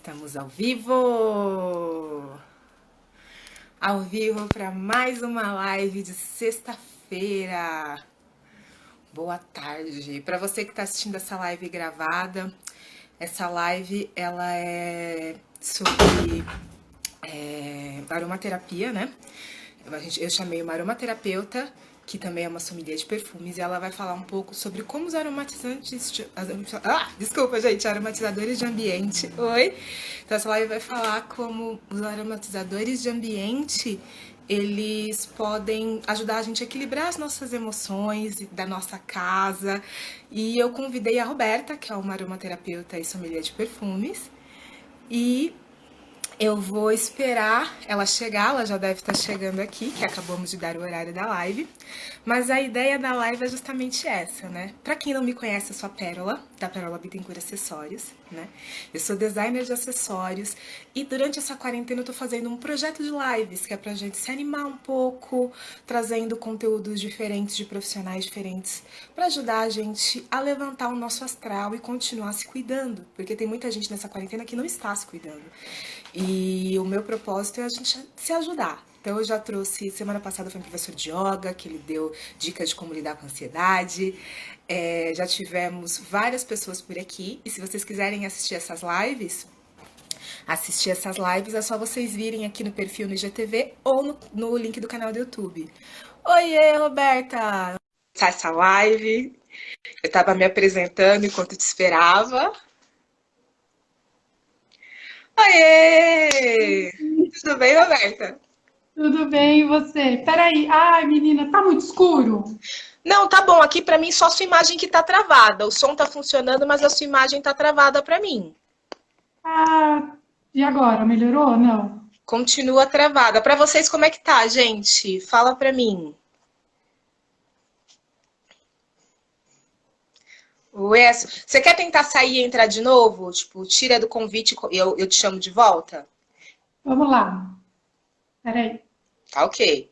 Estamos ao vivo! Ao vivo para mais uma live de sexta-feira. Boa tarde. Para você que está assistindo essa live gravada, essa live ela é sobre aromaterapia, né? Eu chamei uma aromaterapeuta, que também é uma sommelier de perfumes, e ela vai falar um pouco sobre como os aromatizantes... desculpa, gente, aromatizadores de ambiente. Oi! Então, essa live vai falar como os aromatizadores de ambiente, eles podem ajudar a gente a equilibrar as nossas emoções da nossa casa. E eu convidei a Roberta, que é uma aromaterapeuta e sommelier de perfumes, e eu vou esperar ela chegar, ela já deve estar chegando aqui, que acabamos de dar o horário da live. Mas a ideia da live é justamente essa, né? Pra quem não me conhece, eu sou a Pérola, da Pérola Bittencourt Acessórios, né? Eu sou designer de acessórios e durante essa quarentena eu tô fazendo um projeto de lives, que é pra gente se animar um pouco, trazendo conteúdos diferentes de profissionais diferentes, pra ajudar a gente a levantar o nosso astral e continuar se cuidando, porque tem muita gente nessa quarentena que não está se cuidando. E o meu propósito é a gente se ajudar. Então eu já trouxe, semana passada foi um professor de yoga, que ele deu dicas de como lidar com a ansiedade. Já tivemos várias pessoas por aqui. E se vocês quiserem assistir essas lives é só vocês virem aqui no perfil no IGTV ou no link do canal do YouTube. Oiê, Roberta! Essa live, eu tava me apresentando enquanto te esperava. Oiê! Tudo bem, Roberta? Tudo bem, e você? Peraí, ai menina, tá muito escuro? Não, tá bom. Aqui pra mim só sua imagem que tá travada. O som tá funcionando, mas a sua imagem tá travada pra mim. Ah, e agora? Melhorou ou não? Continua travada. Pra vocês como é que tá, gente? Fala pra mim. Wes, você quer tentar sair e entrar de novo? Tipo, tira do convite e eu te chamo de volta? Vamos lá. Peraí. Tá ok.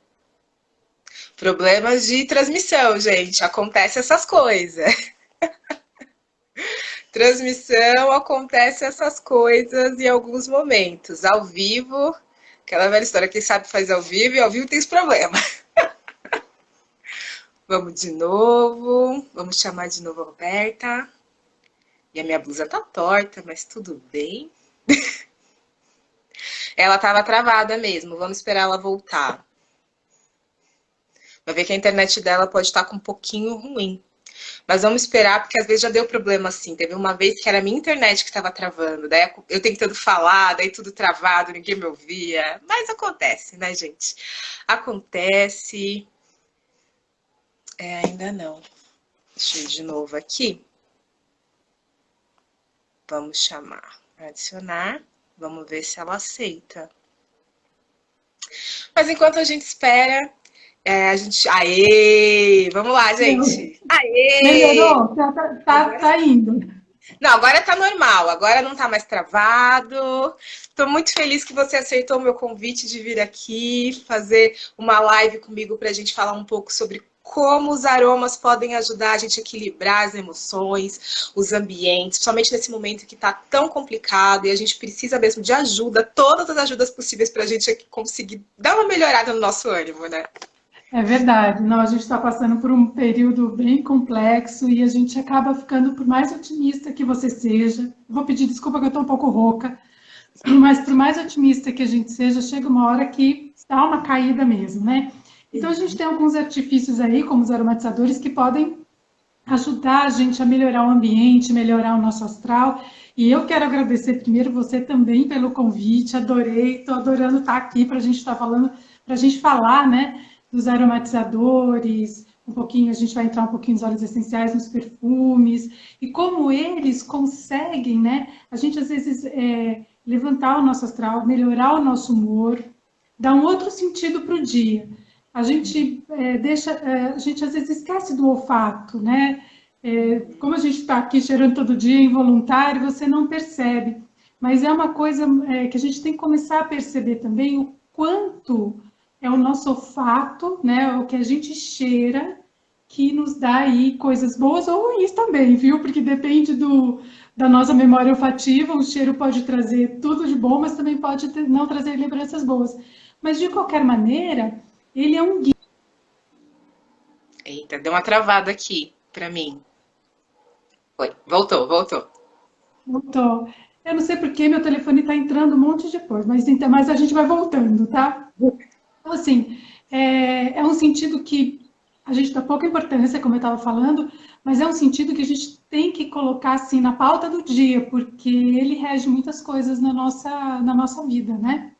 Problemas de transmissão, gente. Acontece essas coisas. Transmissão acontece essas coisas em alguns momentos. Ao vivo, aquela velha história, quem sabe faz ao vivo e ao vivo tem esse problema. Vamos de novo. Vamos chamar de novo a Roberta. E a minha blusa tá torta, mas tudo bem. Ela tava travada mesmo. Vamos esperar ela voltar. Vai ver que a internet dela pode estar com um pouquinho ruim. Mas vamos esperar, porque às vezes já deu problema assim. Teve uma vez que era a minha internet que estava travando. Daí eu tentando falar, daí tudo travado, ninguém me ouvia. Mas acontece, né, gente? Acontece. Ainda não. Deixa eu ir de novo aqui. Vamos chamar. Adicionar. Vamos ver se ela aceita. Mas enquanto a gente espera, a gente. Aê! Vamos lá, gente! Aê! Melhorou? Tá indo. Não, agora tá normal, agora não tá mais travado. Tô muito feliz que você aceitou o meu convite de vir aqui fazer uma live comigo pra gente falar um pouco sobre como os aromas podem ajudar a gente a equilibrar as emoções, os ambientes, principalmente nesse momento que tá tão complicado e a gente precisa mesmo de ajuda, todas as ajudas possíveis pra gente conseguir dar uma melhorada no nosso ânimo, né? É verdade. Não, a gente está passando por um período bem complexo e a gente acaba ficando, por mais otimista que você seja, vou pedir desculpa que eu estou um pouco rouca, mas por mais otimista que a gente seja, chega uma hora que dá uma caída mesmo, né? Então a gente tem alguns artifícios aí, como os aromatizadores, que podem ajudar a gente a melhorar o ambiente, melhorar o nosso astral. E eu quero agradecer primeiro você também pelo convite, adorei, estou adorando estar aqui para a gente estar falando, para a gente falar, né, dos aromatizadores, um pouquinho, a gente vai entrar um pouquinho nos óleos essenciais, nos perfumes, e como eles conseguem, né, a gente às vezes levantar o nosso astral, melhorar o nosso humor, dar um outro sentido para o dia. A gente a gente às vezes esquece do olfato, né? Como a gente está aqui cheirando todo dia involuntário, você não percebe. Mas é uma coisa que a gente tem que começar a perceber também o quanto é o nosso olfato, né? O que a gente cheira que nos dá aí coisas boas ou ruins também, viu? Porque depende da nossa memória olfativa. O cheiro pode trazer tudo de bom, mas também pode não trazer lembranças boas. Mas, de qualquer maneira, ele é um guia. Eita, deu uma travada aqui pra mim. Foi, voltou, voltou. Voltou. Eu não sei porque meu telefone está entrando um monte de coisa, mas, então, mas a gente vai voltando, tá? Então, assim, é um sentido que a gente dá pouca importância, como eu estava falando, mas é um sentido que a gente tem que colocar assim na pauta do dia, porque ele rege muitas coisas na nossa vida, né?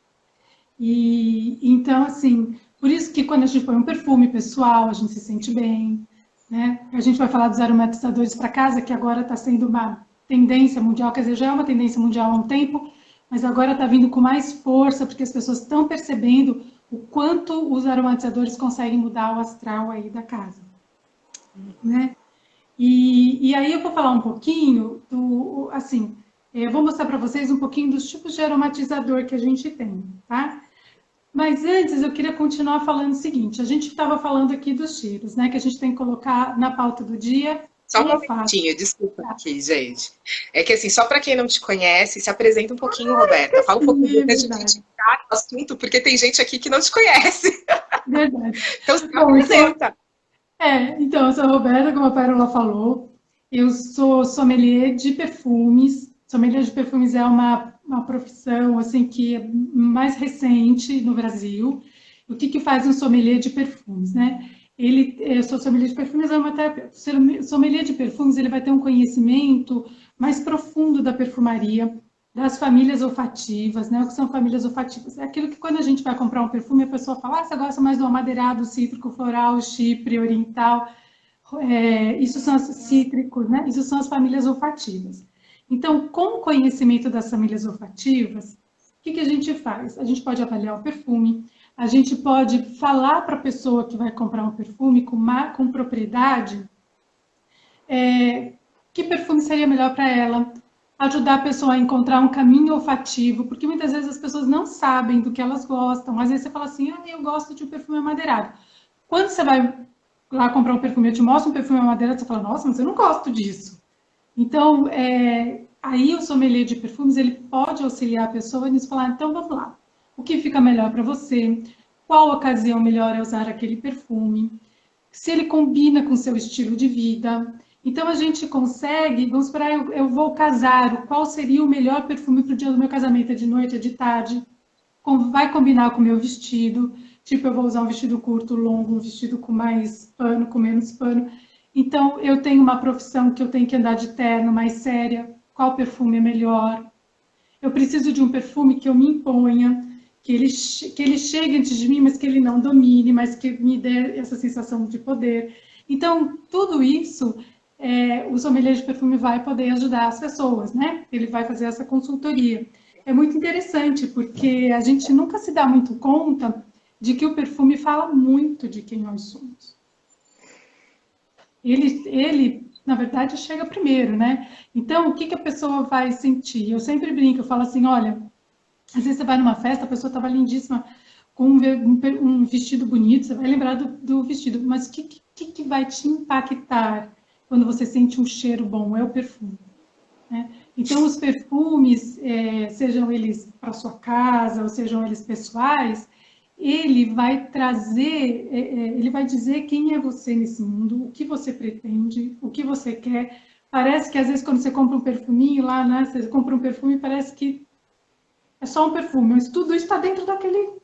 E então, assim, por isso que quando a gente põe um perfume pessoal, a gente se sente bem, né? A gente vai falar dos aromatizadores para casa, que agora está sendo uma tendência mundial, quer dizer, já é uma tendência mundial há um tempo, mas agora está vindo com mais força, porque as pessoas estão percebendo o quanto os aromatizadores conseguem mudar o astral aí da casa, né? E aí eu vou falar um pouquinho do, assim, eu vou mostrar para vocês um pouquinho dos tipos de aromatizador que a gente tem, tá? Mas antes eu queria continuar falando o seguinte, a gente estava falando aqui dos cheiros, né? Que a gente tem que colocar na pauta do dia Só o um olfato. momentinho, desculpa aqui, gente. É que assim, só para quem não te conhece, se apresenta um pouquinho, Roberta. Fala um pouquinho É antes de a gente verdade, entrar no assunto, porque tem gente aqui que não te conhece. verdade. Então se Bom, apresenta. então, eu sou a Roberta, como a Pérola falou, eu sou sommelier de perfumes. Sommelier de perfumes é uma profissão assim que é mais recente no Brasil. O que que faz um sommelier de perfumes, né? Eu sou sommelier de perfumes, é uma terapeuta. Sommelier de perfumes, ele vai ter um conhecimento mais profundo da perfumaria, das famílias olfativas, né? O que são famílias olfativas? É aquilo que quando a gente vai comprar um perfume, a pessoa fala, ah, você gosta mais do amadeirado, cítrico, floral, chipre, oriental. Isso são os cítricos, né? Isso são as famílias olfativas. Então, com o conhecimento das famílias olfativas, o que que a gente faz? A gente pode avaliar o perfume, a gente pode falar para a pessoa que vai comprar um perfume com propriedade que perfume seria melhor para ela, ajudar a pessoa a encontrar um caminho olfativo, porque muitas vezes as pessoas não sabem do que elas gostam. Às vezes você fala assim, ah, eu gosto de um perfume amadeirado. Quando você vai lá comprar um perfume, eu te mostro um perfume amadeirado, você fala, nossa, mas eu não gosto disso. Então, aí o sommelier de perfumes, ele pode auxiliar a pessoa nisso, falar, então vamos lá, o que fica melhor para você? Qual ocasião melhor é usar aquele perfume? Se ele combina com o seu estilo de vida. Então a gente consegue, vamos esperar, eu vou casar, qual seria o melhor perfume para o dia do meu casamento? É de noite, é de tarde? Vai combinar com o meu vestido? Tipo, eu vou usar um vestido curto, longo, um vestido com mais pano, com menos pano. Então eu tenho uma profissão que eu tenho que andar de terno, mais séria. Qual perfume é melhor? Eu preciso de um perfume que eu me imponha, que ele chegue antes de mim, mas que ele não domine, mas que me dê essa sensação de poder. Então, tudo isso, o sommelier de perfume vai poder ajudar as pessoas, né? Ele vai fazer essa consultoria. É muito interessante, porque a gente nunca se dá muito conta de que o perfume fala muito de quem nós somos. Na verdade, chega primeiro, né? Então, o que que a pessoa vai sentir? Eu sempre brinco, eu falo assim, olha, às vezes você vai numa festa, a pessoa estava lindíssima, com um vestido bonito, você vai lembrar do vestido, mas o que vai te impactar quando você sente um cheiro bom? É o perfume, né? Então, os perfumes, sejam eles para sua casa, ou sejam eles pessoais, ele vai trazer, ele vai dizer quem é você nesse mundo, o que você pretende, o que você quer. Parece que às vezes quando você compra um perfuminho lá, né, você compra um perfume e parece que é só um perfume, mas tudo isso está dentro daquela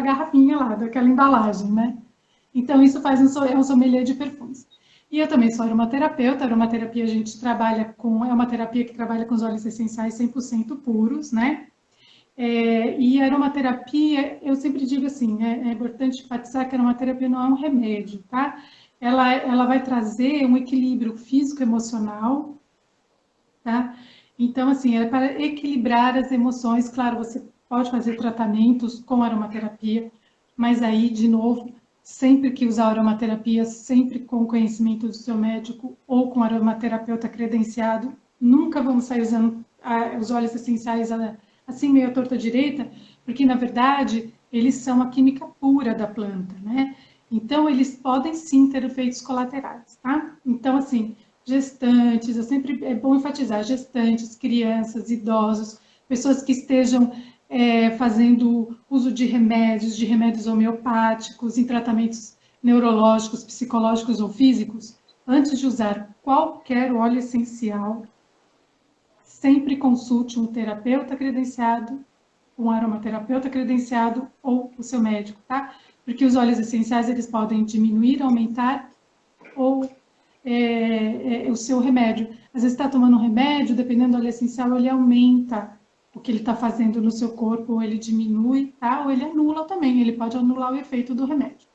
garrafinha lá, daquela embalagem, né? Então, isso faz é um sommelier de perfumes. E eu também sou aromaterapeuta. A aromaterapia a gente trabalha é uma terapia que trabalha com os óleos essenciais 100% puros, né? E a aromaterapia, eu sempre digo assim, é importante enfatizar que a aromaterapia não é um remédio, tá? Ela vai trazer um equilíbrio físico-emocional, tá? Então, assim, é para equilibrar as emoções. Claro, você pode fazer tratamentos com aromaterapia, mas aí, de novo, sempre que usar aromaterapia, sempre com conhecimento do seu médico ou com aromaterapeuta credenciado, nunca vamos sair usando os óleos essenciais assim meio à torta direita, porque, na verdade, eles são a química pura da planta, né? Então, eles podem sim ter efeitos colaterais, tá? Então, assim, gestantes, é bom enfatizar, gestantes, crianças, idosos, pessoas que estejam fazendo uso de remédios homeopáticos, em tratamentos neurológicos, psicológicos ou físicos, antes de usar qualquer óleo essencial, sempre consulte um terapeuta credenciado, um aromaterapeuta credenciado ou o seu médico, tá? Porque os óleos essenciais, eles podem diminuir, aumentar ou o seu remédio. Às vezes está tomando um remédio, dependendo do óleo essencial, ele aumenta o que ele está fazendo no seu corpo, ou ele diminui, tá? Ou ele anula também, ele pode anular o efeito do remédio.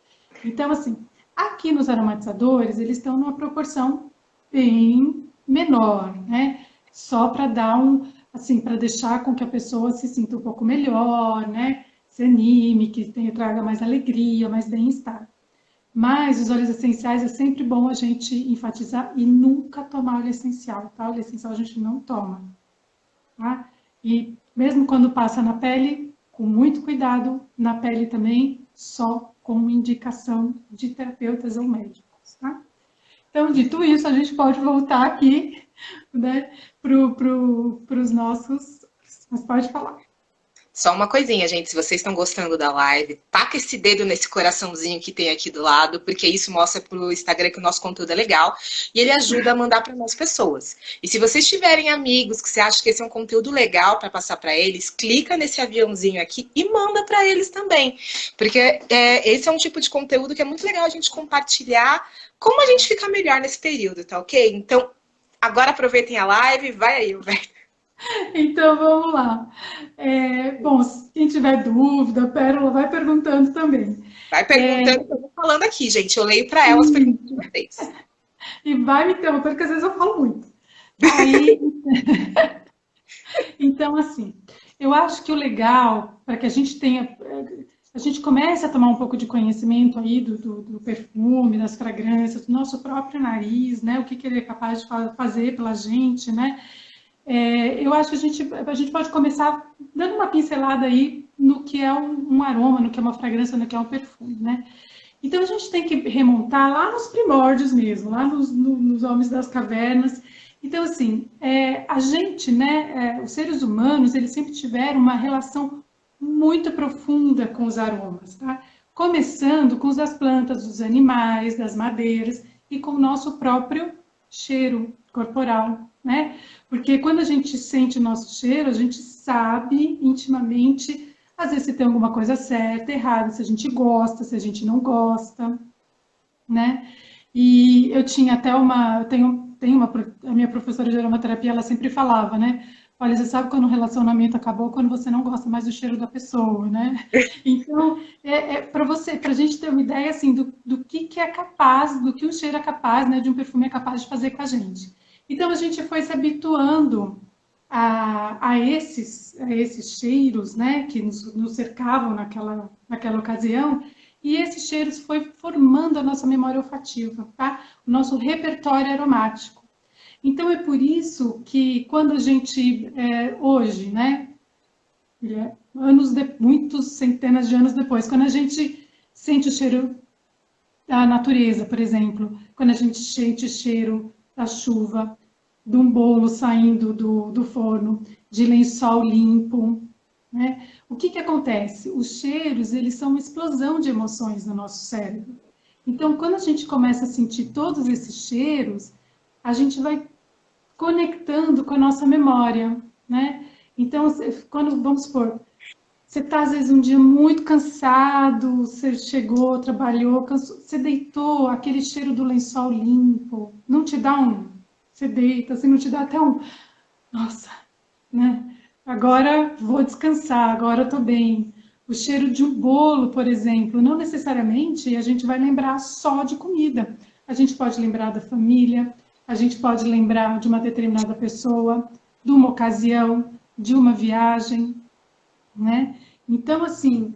Então, assim, aqui nos aromatizadores, eles estão numa proporção bem menor, né? Só para dar assim, para deixar com que a pessoa se sinta um pouco melhor, né? Se anime, que traga mais alegria, mais bem-estar. Mas os óleos essenciais é sempre bom a gente enfatizar e nunca tomar óleo essencial, tá? Óleo essencial a gente não toma, tá? E mesmo quando passa na pele, com muito cuidado, na pele também, só com indicação de terapeutas ou médicos, tá? Então, dito isso, a gente pode voltar aqui, né, para os nossos... Mas pode falar. Só uma coisinha, gente, se vocês estão gostando da live, taca esse dedo nesse coraçãozinho que tem aqui do lado, porque isso mostra pro Instagram que o nosso conteúdo é legal e ele ajuda a mandar para mais pessoas. E se vocês tiverem amigos que você acha que esse é um conteúdo legal para passar para eles, clica nesse aviãozinho aqui e manda para eles também, porque esse é um tipo de conteúdo que é muito legal a gente compartilhar como a gente fica melhor nesse período, tá ok? Então, agora aproveitem a live, vai aí, Roberto. Então, vamos lá. Bom, quem tiver dúvida, Pérola, vai perguntando também. Vai perguntando que eu vou falando aqui, gente. Eu leio para elas perguntas de vocês. E vai me interromper, porque às vezes eu falo muito. Aí, então, assim, eu acho que o legal, para que a gente tenha... A gente comece a tomar um pouco de conhecimento aí do perfume, das fragrâncias, do nosso próprio nariz, né? O que ele é capaz de fazer pela gente, né? Eu acho que a gente pode começar dando uma pincelada aí no que é um aroma, no que é uma fragrância, no que é um perfume, né? Então a gente tem que remontar lá nos primórdios mesmo, lá nos homens das cavernas. Então, assim, a gente, né, os seres humanos, eles sempre tiveram uma relação muito profunda com os aromas, tá? Começando com os das plantas, dos animais, das madeiras e com o nosso próprio cheiro corporal, né? Porque quando a gente sente o nosso cheiro, a gente sabe intimamente, às vezes, se tem alguma coisa certa, errada, se a gente gosta, se a gente não gosta, né? E eu tinha até a minha professora de aromaterapia, ela sempre falava, né? Olha, você sabe quando o relacionamento acabou, quando você não gosta mais do cheiro da pessoa, né? Então, para a gente ter uma ideia, assim, do que é capaz, do que um cheiro é capaz, né? De um perfume é capaz de fazer com a gente. Então, a gente foi se habituando a esses cheiros, né? Que nos cercavam naquela ocasião, e esses cheiros foi formando a nossa memória olfativa, tá? O nosso repertório aromático. Então, é por isso que quando a gente, hoje, né, muitos centenas de anos depois, quando a gente sente o cheiro da natureza, por exemplo, quando a gente sente o cheiro da chuva, de um bolo saindo do forno, de lençol limpo, né? O que acontece? Os cheiros, eles são uma explosão de emoções no nosso cérebro. Então, quando a gente começa a sentir todos esses cheiros, a gente vai conectando com a nossa memória, né? Então, quando, vamos supor, você está, às vezes, um dia muito cansado, você chegou, trabalhou, cansou, você deitou, aquele cheiro do lençol limpo, não te dá você deita, assim, não te dá até nossa, né? Agora vou descansar, agora eu estou bem. O cheiro de um bolo, por exemplo, não necessariamente a gente vai lembrar só de comida. A gente pode lembrar da família, a gente pode lembrar de uma determinada pessoa, de uma ocasião, de uma viagem, né? Então, assim,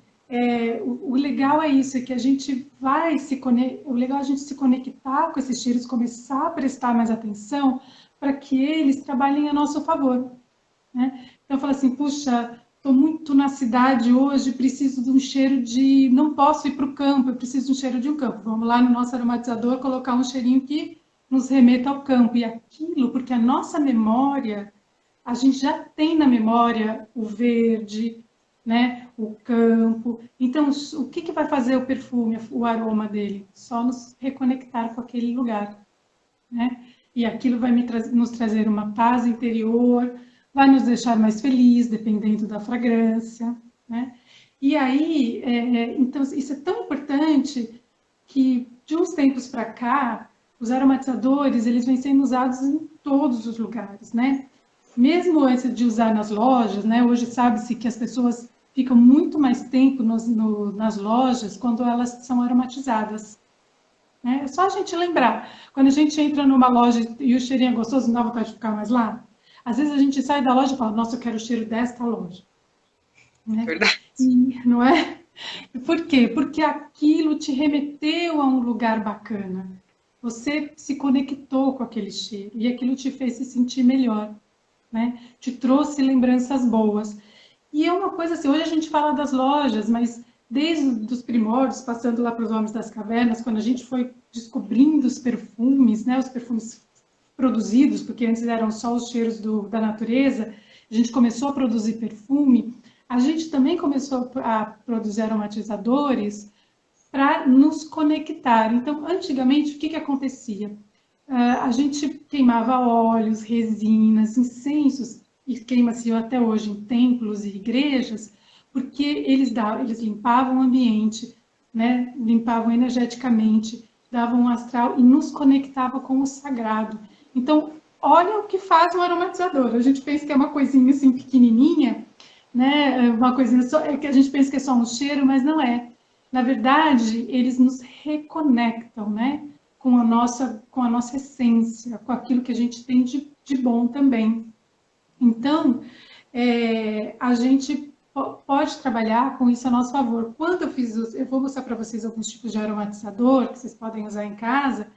o legal é isso, é que a gente o legal é a gente se conectar com esses cheiros, começar a prestar mais atenção para que eles trabalhem a nosso favor, né? Então, eu falo assim, puxa, estou muito na cidade hoje, preciso de um cheiro não posso ir para o campo, eu preciso de um cheiro de um campo. Vamos lá no nosso aromatizador colocar um cheirinho que nos remeta ao campo. E aquilo, porque a nossa memória, a gente já tem na memória o verde, né? O campo. Então, o que vai fazer o perfume, o aroma dele? Só nos reconectar com aquele lugar, né? E aquilo vai nos trazer uma paz interior, vai nos deixar mais felizes, dependendo da fragrância, né? E aí, então, isso é tão importante que, de uns tempos para cá, os aromatizadores, eles vêm sendo usados em todos os lugares, né? Mesmo antes de usar nas lojas, né? Hoje sabe-se que as pessoas ficam muito mais tempo nas lojas quando elas são aromatizadas. Né? É só a gente lembrar. Quando a gente entra numa loja e o cheirinho é gostoso, não dá vontade de ficar mais lá. Às vezes a gente sai da loja e fala, nossa, eu quero o cheiro desta loja. Né? Verdade. E, não é? Por quê? Porque aquilo te remeteu a um lugar bacana. Você se conectou com aquele cheiro e aquilo te fez se sentir melhor, né? Te trouxe lembranças boas. E é uma coisa assim, hoje a gente fala das lojas, mas desde os primórdios, passando lá para os homens das cavernas, quando a gente foi descobrindo os perfumes, né? Os perfumes produzidos, porque antes eram só os cheiros da natureza, a gente começou a produzir perfume, a gente também começou a produzir aromatizadores para nos conectar. Então, antigamente, o que acontecia? A gente queimava óleos, resinas, incensos, e queima-se até hoje em templos e igrejas, porque eles limpavam o ambiente, né? Limpavam energeticamente, davam um astral e nos conectava com o sagrado. Então, olha o que faz um aromatizador. A gente pensa que é uma coisinha assim pequenininha, né? Uma coisinha só, que a gente pensa que é só um cheiro, mas não é. Na verdade, eles nos reconectam, né? Com a nossa essência, com aquilo que a gente tem de bom também. Então, a gente pode trabalhar com isso a nosso favor. Quando eu vou mostrar para vocês alguns tipos de aromatizador que vocês podem usar em casa.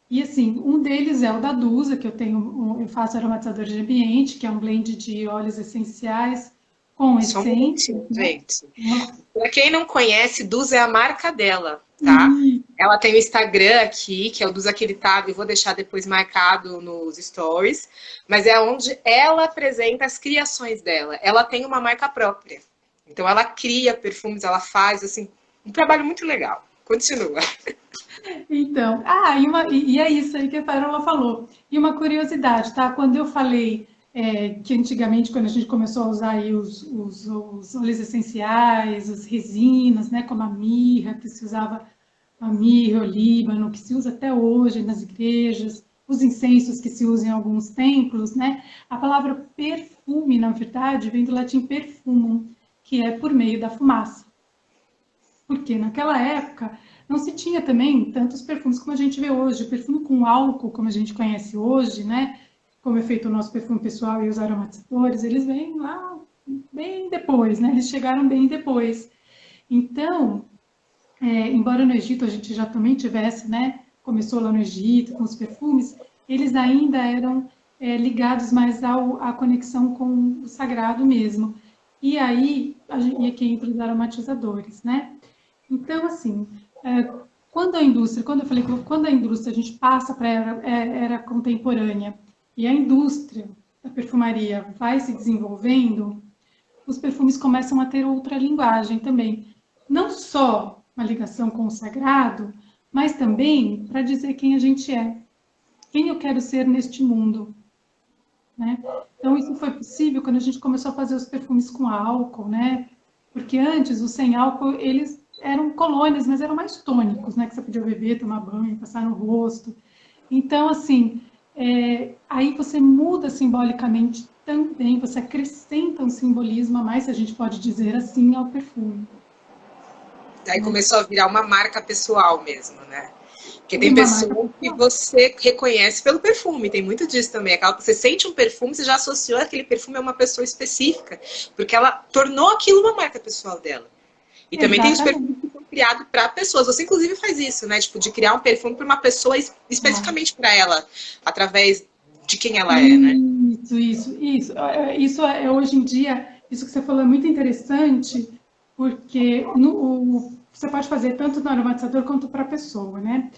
E assim, um deles é o da Dusa, que eu faço aromatizador de ambiente, que é um blend de óleos essenciais com Só um essência. minutinho, gente. Para quem não conhece, Dusa é a marca dela, tá? E Ela tem o Instagram aqui, que é o Dusa Queritado, e vou deixar depois marcado nos stories, mas é onde ela apresenta as criações dela. Ela tem uma marca própria. Então ela cria perfumes, ela faz assim, um trabalho muito legal. Continua. Então, e é isso aí que a Carola falou. E uma curiosidade, tá? Quando eu falei que antigamente, quando a gente começou a usar aí os óleos essenciais, as resinas, né, como a mirra, que se usava a mirra, o líbano, que se usa até hoje nas igrejas, os incensos que se usam em alguns templos, né? A palavra perfume, na verdade, vem do latim perfumum, que é por meio da fumaça. Porque naquela época não se tinha também tantos perfumes como a gente vê hoje. O perfume com álcool, como a gente conhece hoje, né? Como é feito o nosso perfume pessoal e os aromatizadores, eles vêm lá bem depois, né? Eles chegaram bem depois. Então, embora no Egito a gente já também tivesse, né? Começou lá no Egito com os perfumes, eles ainda eram ligados mais à conexão com o sagrado mesmo. E aí, e aqui entra os aromatizadores, né? Então, assim, quando eu falei que quando a indústria a gente passa para a era contemporânea e a indústria da perfumaria vai se desenvolvendo, os perfumes começam a ter outra linguagem também. Não só uma ligação com o sagrado, mas também para dizer quem a gente é, quem eu quero ser neste mundo. Né? Então, isso foi possível quando a gente começou a fazer os perfumes com álcool, né? Porque antes, os sem álcool, eles eram colônias, mas eram mais tônicos, né? Que você podia beber, tomar banho, passar no rosto. Então, assim, aí você muda simbolicamente também, você acrescenta um simbolismo a mais, se a gente pode dizer assim, ao perfume. Daí começou a virar uma marca pessoal mesmo, né? Porque tem pessoas que você reconhece pelo perfume, tem muito disso também. Aquela, você sente um perfume, você já associou aquele perfume a uma pessoa específica, porque ela tornou aquilo uma marca pessoal dela. E também tem os perfumes que são criados para pessoas. Você, inclusive, faz isso, né? Tipo, de criar um perfume para uma pessoa especificamente para ela, através de quem ela é, né? Isso. Isso é, hoje em dia, isso que você falou é muito interessante, porque você pode fazer tanto no aromatizador quanto para a pessoa, né?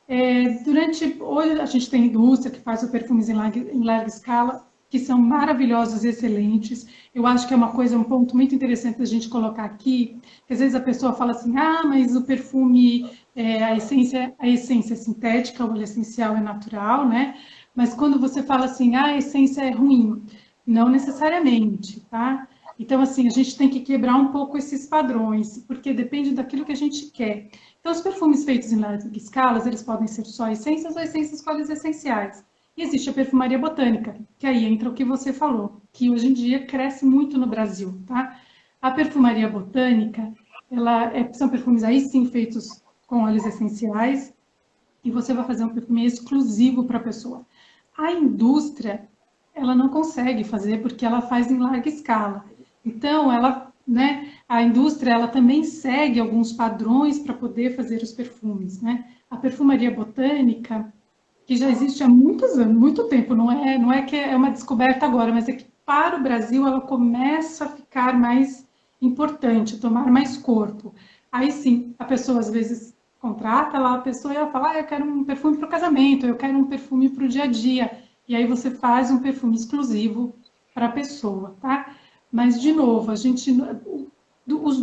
Hoje a gente tem indústria que faz os perfumes em larga escala, que são maravilhosos, excelentes. Eu acho que é uma coisa, um ponto muito interessante a gente colocar aqui, que às vezes a pessoa fala assim, mas o perfume, a essência é sintética, o óleo essencial é natural, né? Mas quando você fala assim, a essência é ruim, não necessariamente, tá? Então, assim, a gente tem que quebrar um pouco esses padrões, porque depende daquilo que a gente quer. Então, os perfumes feitos em larga escala, eles podem ser só essências ou essências com óleos essenciais. E existe a perfumaria botânica, que aí entra o que você falou, que hoje em dia cresce muito no Brasil, tá? A perfumaria botânica, são perfumes aí sim feitos com óleos essenciais, e você vai fazer um perfume exclusivo para a pessoa. A indústria, ela não consegue fazer porque ela faz em larga escala. Então, a indústria, ela também segue alguns padrões para poder fazer os perfumes, né? A perfumaria botânica, que já existe há muitos anos, muito tempo, não é que é uma descoberta agora, mas é que para o Brasil ela começa a ficar mais importante, tomar mais corpo. Aí sim, a pessoa às vezes contrata lá a pessoa e ela fala, eu quero um perfume para o casamento, eu quero um perfume para o dia a dia. E aí você faz um perfume exclusivo para a pessoa, tá? Mas, de novo, os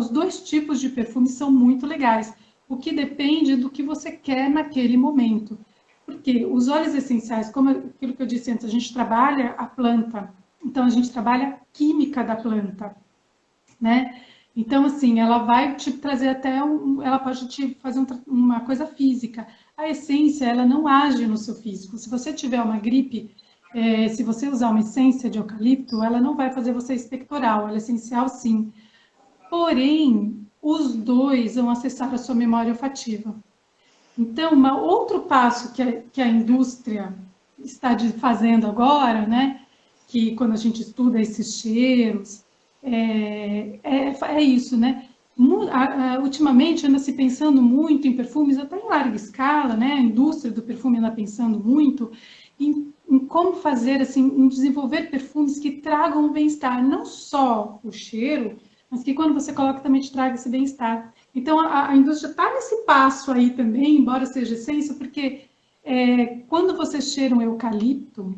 dois tipos de perfumes são muito legais. O que depende do que você quer naquele momento. Porque os óleos essenciais, como aquilo que eu disse antes, a gente trabalha a planta, então a gente trabalha a química da planta, né? Então, assim, ela vai te trazer ela pode te fazer uma coisa física. A essência, ela não age no seu físico. Se você tiver uma gripe, se você usar uma essência de eucalipto, ela não vai fazer você expectorar, ela é essencial sim. Porém, os dois vão acessar a sua memória olfativa. Então, outro passo que a indústria está fazendo agora, né, que quando a gente estuda esses cheiros, é isso, né? Ultimamente anda se pensando muito em perfumes, até em larga escala, né? A indústria do perfume anda pensando muito em como fazer, assim, em desenvolver perfumes que tragam o bem-estar, não só o cheiro, mas que quando você coloca também te traga esse bem-estar. Então, a indústria está nesse passo aí também, embora seja essência, porque quando você cheira um eucalipto,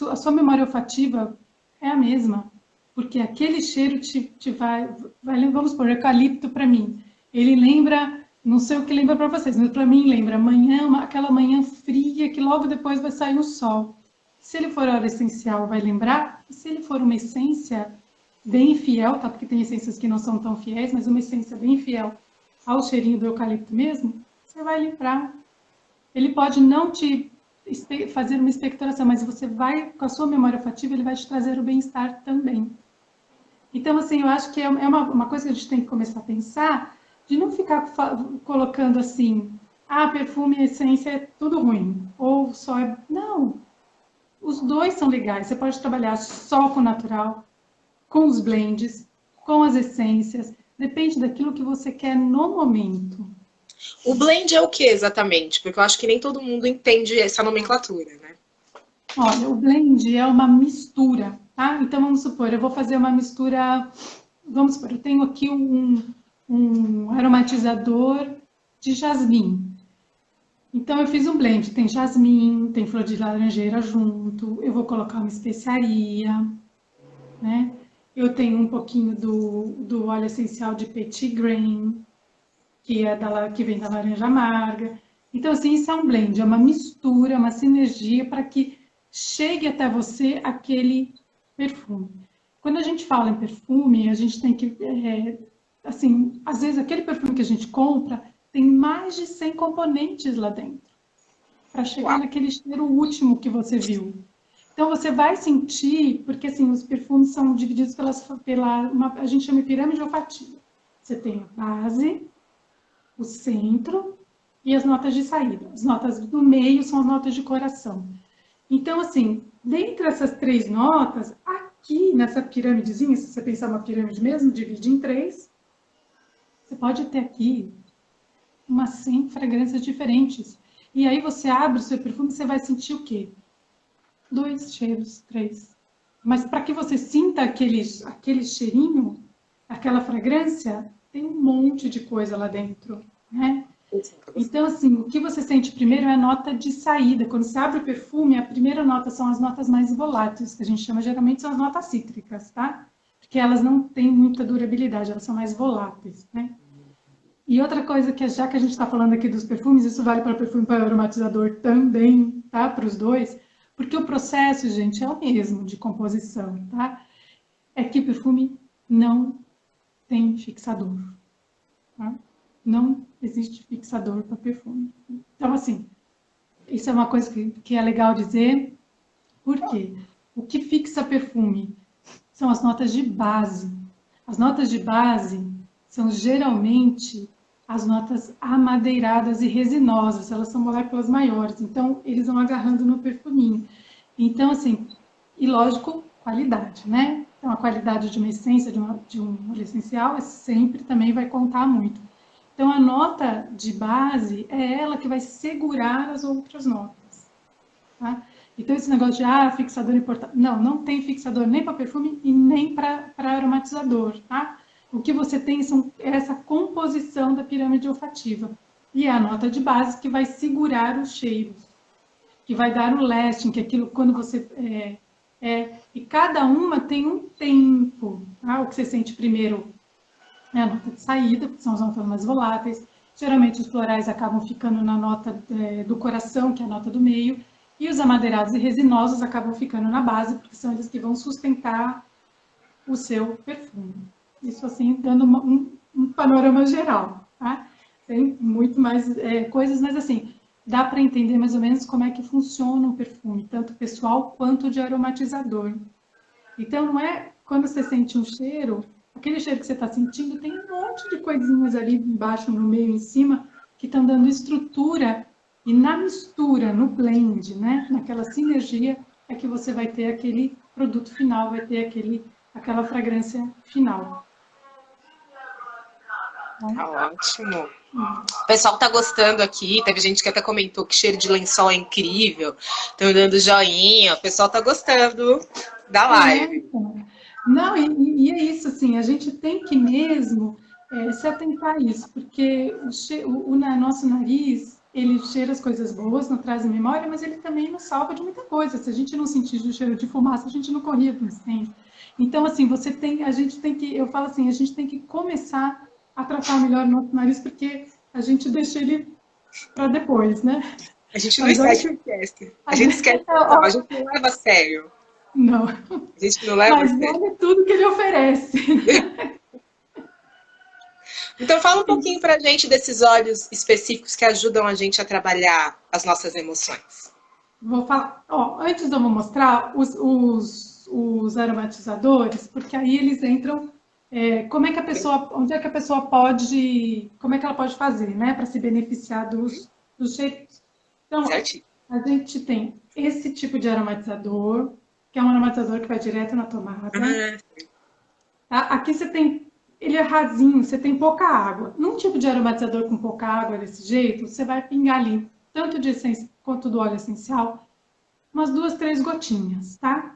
a sua memória olfativa é a mesma, porque aquele cheiro te vai, vamos por eucalipto para mim, ele lembra, não sei o que lembra para vocês, mas para mim lembra aquela manhã fria que logo depois vai sair o sol. Se ele for óleo essencial, vai lembrar, e se ele for uma essência bem fiel, tá? Porque tem essências que não são tão fiéis, mas uma essência bem fiel ao cheirinho do eucalipto mesmo, você vai lembrar. Ele pode não te fazer uma expectoração, mas você vai, com a sua memória olfativa, ele vai te trazer o bem-estar também. Então, assim, eu acho que é uma coisa que a gente tem que começar a pensar, de não ficar colocando assim, perfume e essência é tudo ruim, ou só é... Não, os dois são legais. Você pode trabalhar só com o natural, com os blends, com as essências, depende daquilo que você quer no momento. O blend é o que exatamente? Porque eu acho que nem todo mundo entende essa nomenclatura, né? Olha, o blend é uma mistura, tá? Então, vamos supor, eu vou fazer uma mistura... Vamos supor, eu tenho aqui um aromatizador de jasmim. Então, eu fiz um blend. Tem jasmim, tem flor de laranjeira junto. Eu vou colocar uma especiaria, né? Eu tenho um pouquinho do óleo essencial de petit grain, que vem da laranja amarga. Então, assim, isso é um blend, é uma mistura, uma sinergia para que chegue até você aquele perfume. Quando a gente fala em perfume, a gente tem que, assim, às vezes aquele perfume que a gente compra tem mais de 100 componentes lá dentro, para chegar naquele cheiro último que você viu. Então, você vai sentir, porque assim, os perfumes são divididos a gente chama de pirâmide olfativa. Você tem a base, o centro e as notas de saída. As notas do meio são as notas de coração. Então, assim, dentre essas 3 notas, aqui nessa pirâmidezinha, se você pensar uma pirâmide mesmo, divide em 3, você pode ter aqui umas 100 fragrâncias diferentes. E aí você abre o seu perfume e você vai sentir o quê? 2 cheiros, 3. Mas para que você sinta aquele cheirinho, aquela fragrância, tem um monte de coisa lá dentro, né? Então, assim, o que você sente primeiro é a nota de saída. Quando você abre o perfume, a primeira nota são as notas mais voláteis, que a gente chama geralmente são as notas cítricas, tá? Porque elas não têm muita durabilidade, elas são mais voláteis, né? E outra coisa que, já que a gente está falando aqui dos perfumes, isso vale para perfume e para aromatizador também, tá? Para os dois, porque o processo, gente, é o mesmo de composição, tá? É que perfume não tem fixador, tá? Não existe fixador para perfume. Então, assim, isso é uma coisa que é legal dizer, porque o que fixa perfume são as notas de base. As notas de base são geralmente as notas amadeiradas e resinosas, elas são moléculas maiores, então eles vão agarrando no perfuminho. Então, assim, e lógico, qualidade, né? Então, a qualidade de uma essência, de um óleo essencial, sempre também vai contar muito. Então, a nota de base é ela que vai segurar as outras notas. Tá? Então, esse negócio de fixador importante. Não, não tem fixador nem para perfume e nem para aromatizador. Tá? O que você tem é essa composição da pirâmide olfativa. E é a nota de base que vai segurar os cheiros, que vai dar o lasting, que é aquilo quando você. E cada uma tem um tempo. Tá? O que você sente primeiro é a nota de saída, porque são as notas mais voláteis. Geralmente os florais acabam ficando na nota do coração, que é a nota do meio, e os amadeirados e resinosos acabam ficando na base, porque são eles que vão sustentar o seu perfume. Isso assim, dando um panorama geral, tá? Tem muito mais coisas, mas assim, dá para entender mais ou menos como é que funciona o perfume, tanto pessoal quanto de aromatizador. Então, não é quando você sente um cheiro, aquele cheiro que você está sentindo, tem um monte de coisinhas ali embaixo, no meio, em cima, que estão dando estrutura, e na mistura, no blend, né, naquela sinergia, é que você vai ter aquele produto final, vai ter aquela fragrância final. Tá ótimo. O pessoal tá gostando aqui, teve gente que até comentou que cheiro de lençol é incrível, estão dando joinha, o pessoal tá gostando da live. Não, e é isso, assim, a gente tem que mesmo se atentar a isso, porque o nosso nariz, ele cheira as coisas boas, não traz memória, mas ele também nos salva de muita coisa. Se a gente não sentisse o cheiro de fumaça, a gente não corria do incêndio. Então, assim, a gente tem que, eu falo assim, a gente tem que começar a tratar melhor o nosso nariz, porque a gente deixa ele para depois, né? A gente não esquece. A gente esquece, não, a gente não leva a sério. Não. A gente não leva Mas a sério. olha tudo que ele oferece. Então fala um pouquinho pra gente desses óleos específicos que ajudam a gente a trabalhar as nossas emoções. Vou falar, antes eu vou mostrar os aromatizadores, porque aí eles entram, onde é que a pessoa pode, como é que ela pode fazer, né, para se beneficiar dos cheiros. Então, Certo? a gente tem esse tipo de aromatizador, que é um aromatizador que vai direto na tomada. Tá? Aqui você tem, ele é rasinho, você tem pouca água. Num tipo de aromatizador com pouca água desse jeito, você vai pingar ali, tanto de essência quanto do óleo essencial, umas 2, 3 gotinhas, tá?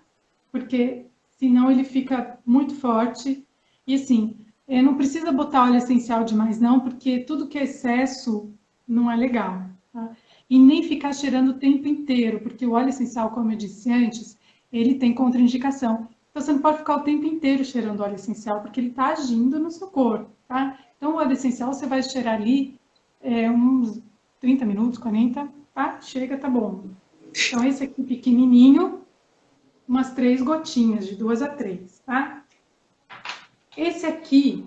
Porque senão ele fica muito forte. E assim, não precisa botar óleo essencial demais não, porque tudo que é excesso não é legal. Tá? E nem ficar cheirando o tempo inteiro, porque o óleo essencial, como eu disse antes, ele tem contraindicação. Então você não pode ficar o tempo inteiro cheirando óleo essencial, porque ele está agindo no seu corpo, tá? Então o óleo essencial você vai cheirar ali uns 30 minutos, 40, tá? Chega, tá bom. Então, esse aqui pequenininho, umas 3 gotinhas, de 2 a 3, tá? Esse aqui,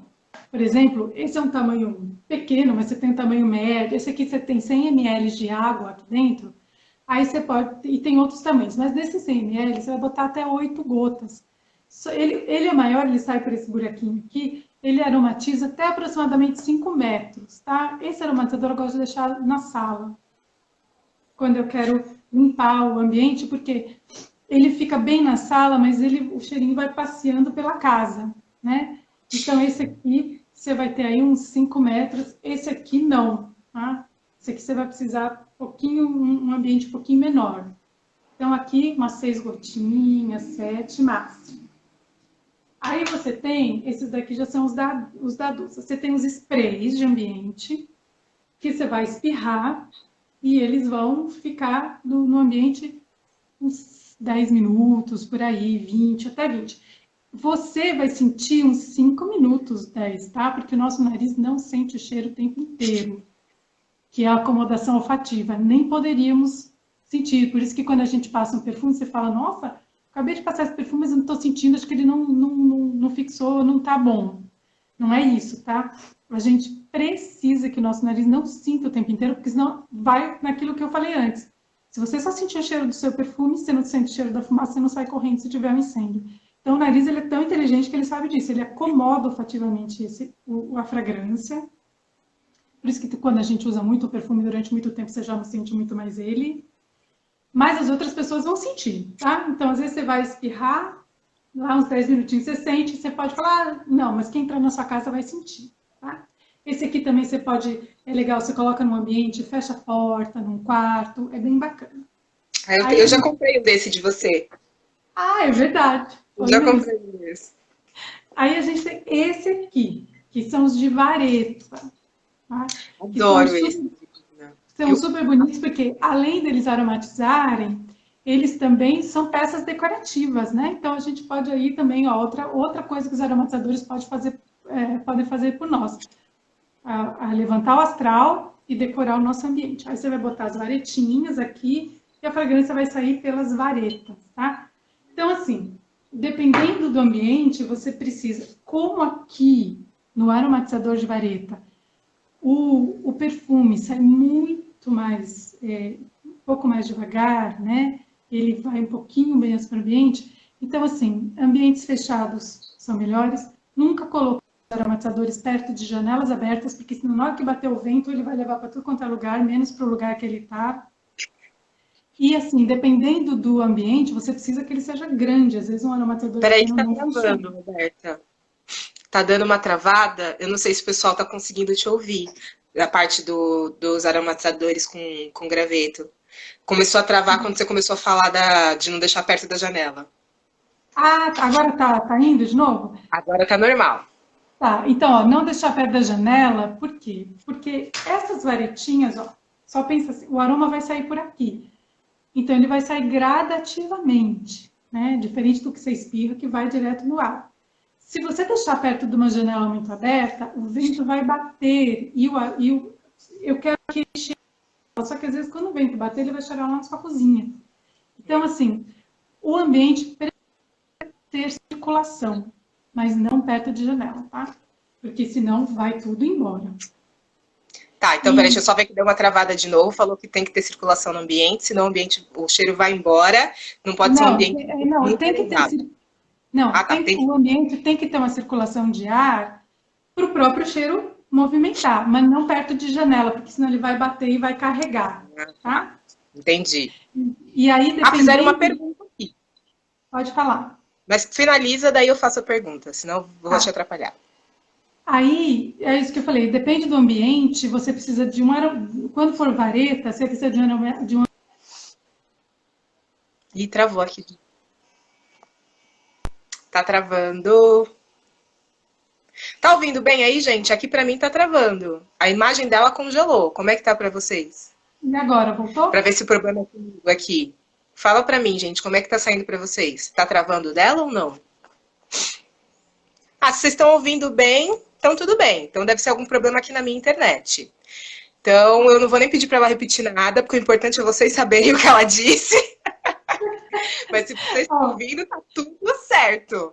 por exemplo, esse é um tamanho pequeno, mas você tem um tamanho médio. Esse aqui você tem 100 ml de água aqui dentro. Aí você pode, e tem outros tamanhos, mas nesse 100 ml você vai botar até 8 gotas. Ele é maior, ele sai por esse buraquinho aqui, ele aromatiza até aproximadamente 5 metros, tá? Esse aromatizador eu gosto de deixar na sala, quando eu quero limpar o ambiente, porque ele fica bem na sala, mas o cheirinho vai passeando pela casa, né? Então, esse aqui, você vai ter aí uns 5 metros, esse aqui não, tá? Esse aqui você vai precisar um ambiente um pouquinho menor. Então, aqui, umas 6 gotinhas, 7 máximo. Aí você tem, esses daqui já são os da Dusa. Você tem os sprays de ambiente, que você vai espirrar e eles vão ficar no ambiente uns 10 minutos, por aí, 20, até 20. Você vai sentir uns 5 minutos, 10, tá? Porque o nosso nariz não sente o cheiro o tempo inteiro, que é a acomodação olfativa. Nem poderíamos sentir. Por isso que quando a gente passa um perfume, você fala, nossa, acabei de passar esse perfume, mas eu não estou sentindo, acho que ele não fixou, não tá bom. Não é isso, tá? A gente precisa que o nosso nariz não sinta o tempo inteiro, porque senão vai naquilo que eu falei antes. Se você só sentir o cheiro do seu perfume, você não sente o cheiro da fumaça, você não sai correndo se tiver um incêndio. Então, o nariz ele é tão inteligente que ele sabe disso. Ele acomoda olfativamente a fragrância. Por isso que quando a gente usa muito o perfume durante muito tempo, você já não sente muito mais ele. Mas as outras pessoas vão sentir, tá? Então, às vezes você vai espirrar, lá uns 10 minutinhos você sente, você pode falar, ah, não, mas quem entrar na sua casa vai sentir, tá? Esse aqui também você pode, é legal, você coloca num ambiente, fecha a porta, num quarto, é bem bacana. Eu já comprei um desse de você. Ah, é verdade. Já comprei esse. Aí a gente tem esse aqui, que são os de vareta. Tá? Adoro esse. São super bonitos porque, além deles aromatizarem, eles também são peças decorativas, né? Então, a gente pode aí também, ó, outra coisa que os aromatizadores podem fazer por nós. A levantar o astral e decorar o nosso ambiente. Aí você vai botar as varetinhas aqui e a fragrância vai sair pelas varetas, tá? Então, assim, dependendo do ambiente, você precisa, como aqui no aromatizador de vareta, o perfume sai muito mais, um pouco mais devagar, né? Ele vai um pouquinho menos para o ambiente. Então, assim, ambientes fechados são melhores. Nunca coloque os aromatizadores perto de janelas abertas, porque senão na hora que bater o vento, ele vai levar para tudo quanto é lugar, menos para o lugar que ele está. E, assim, dependendo do ambiente, você precisa que ele seja grande. Às vezes um aromatizador... Peraí que tá travando, Roberta. Tá dando uma travada. Eu não sei se o pessoal tá conseguindo te ouvir. Da parte dos aromatizadores com graveto. Começou a travar quando você começou a falar de não deixar perto da janela. Ah, agora tá indo de novo? Agora tá normal. Tá, então, ó, não deixar perto da janela, por quê? Porque essas varetinhas, ó, só pensa assim, o aroma vai sair por aqui. Então, ele vai sair gradativamente, né? Diferente do que você espirra, que vai direto no ar. Se você deixar perto de uma janela muito aberta, o vento vai bater e eu quero que ele cheire. Só que às vezes, quando o vento bater, ele vai cheirar lá na sua cozinha. Então, assim, o ambiente precisa ter circulação, mas não perto de janela, tá? Porque senão vai tudo embora. Tá, então peraí, deixa eu só ver que deu uma travada de novo. Falou que tem que ter circulação no ambiente, senão o cheiro vai embora. Não pode ser um ambiente muito tem que ter. Não, o ambiente tem que ter uma circulação de ar para o próprio cheiro movimentar, mas não perto de janela, porque senão ele vai bater e vai carregar, tá? Entendi. E aí, dependendo... fizeram uma pergunta aqui. Pode falar. Mas finaliza, daí eu faço a pergunta, senão vou te atrapalhar. Aí, é isso que eu falei, depende do ambiente, você precisa de quando for vareta, você precisa de um... Ih, travou aqui. Tá travando. Tá ouvindo bem aí, gente? Aqui pra mim tá travando. A imagem dela congelou. Como é que tá pra vocês? E agora, voltou? Pra ver se o problema é comigo aqui. Fala pra mim, gente, como é que tá saindo pra vocês? Tá travando dela ou não? Ah, se vocês estão ouvindo bem, então tudo bem. Então deve ser algum problema aqui na minha internet. Então eu não vou nem pedir pra ela repetir nada, porque o importante é vocês saberem o que ela disse. Mas se vocês estão ouvindo, tá tudo certo.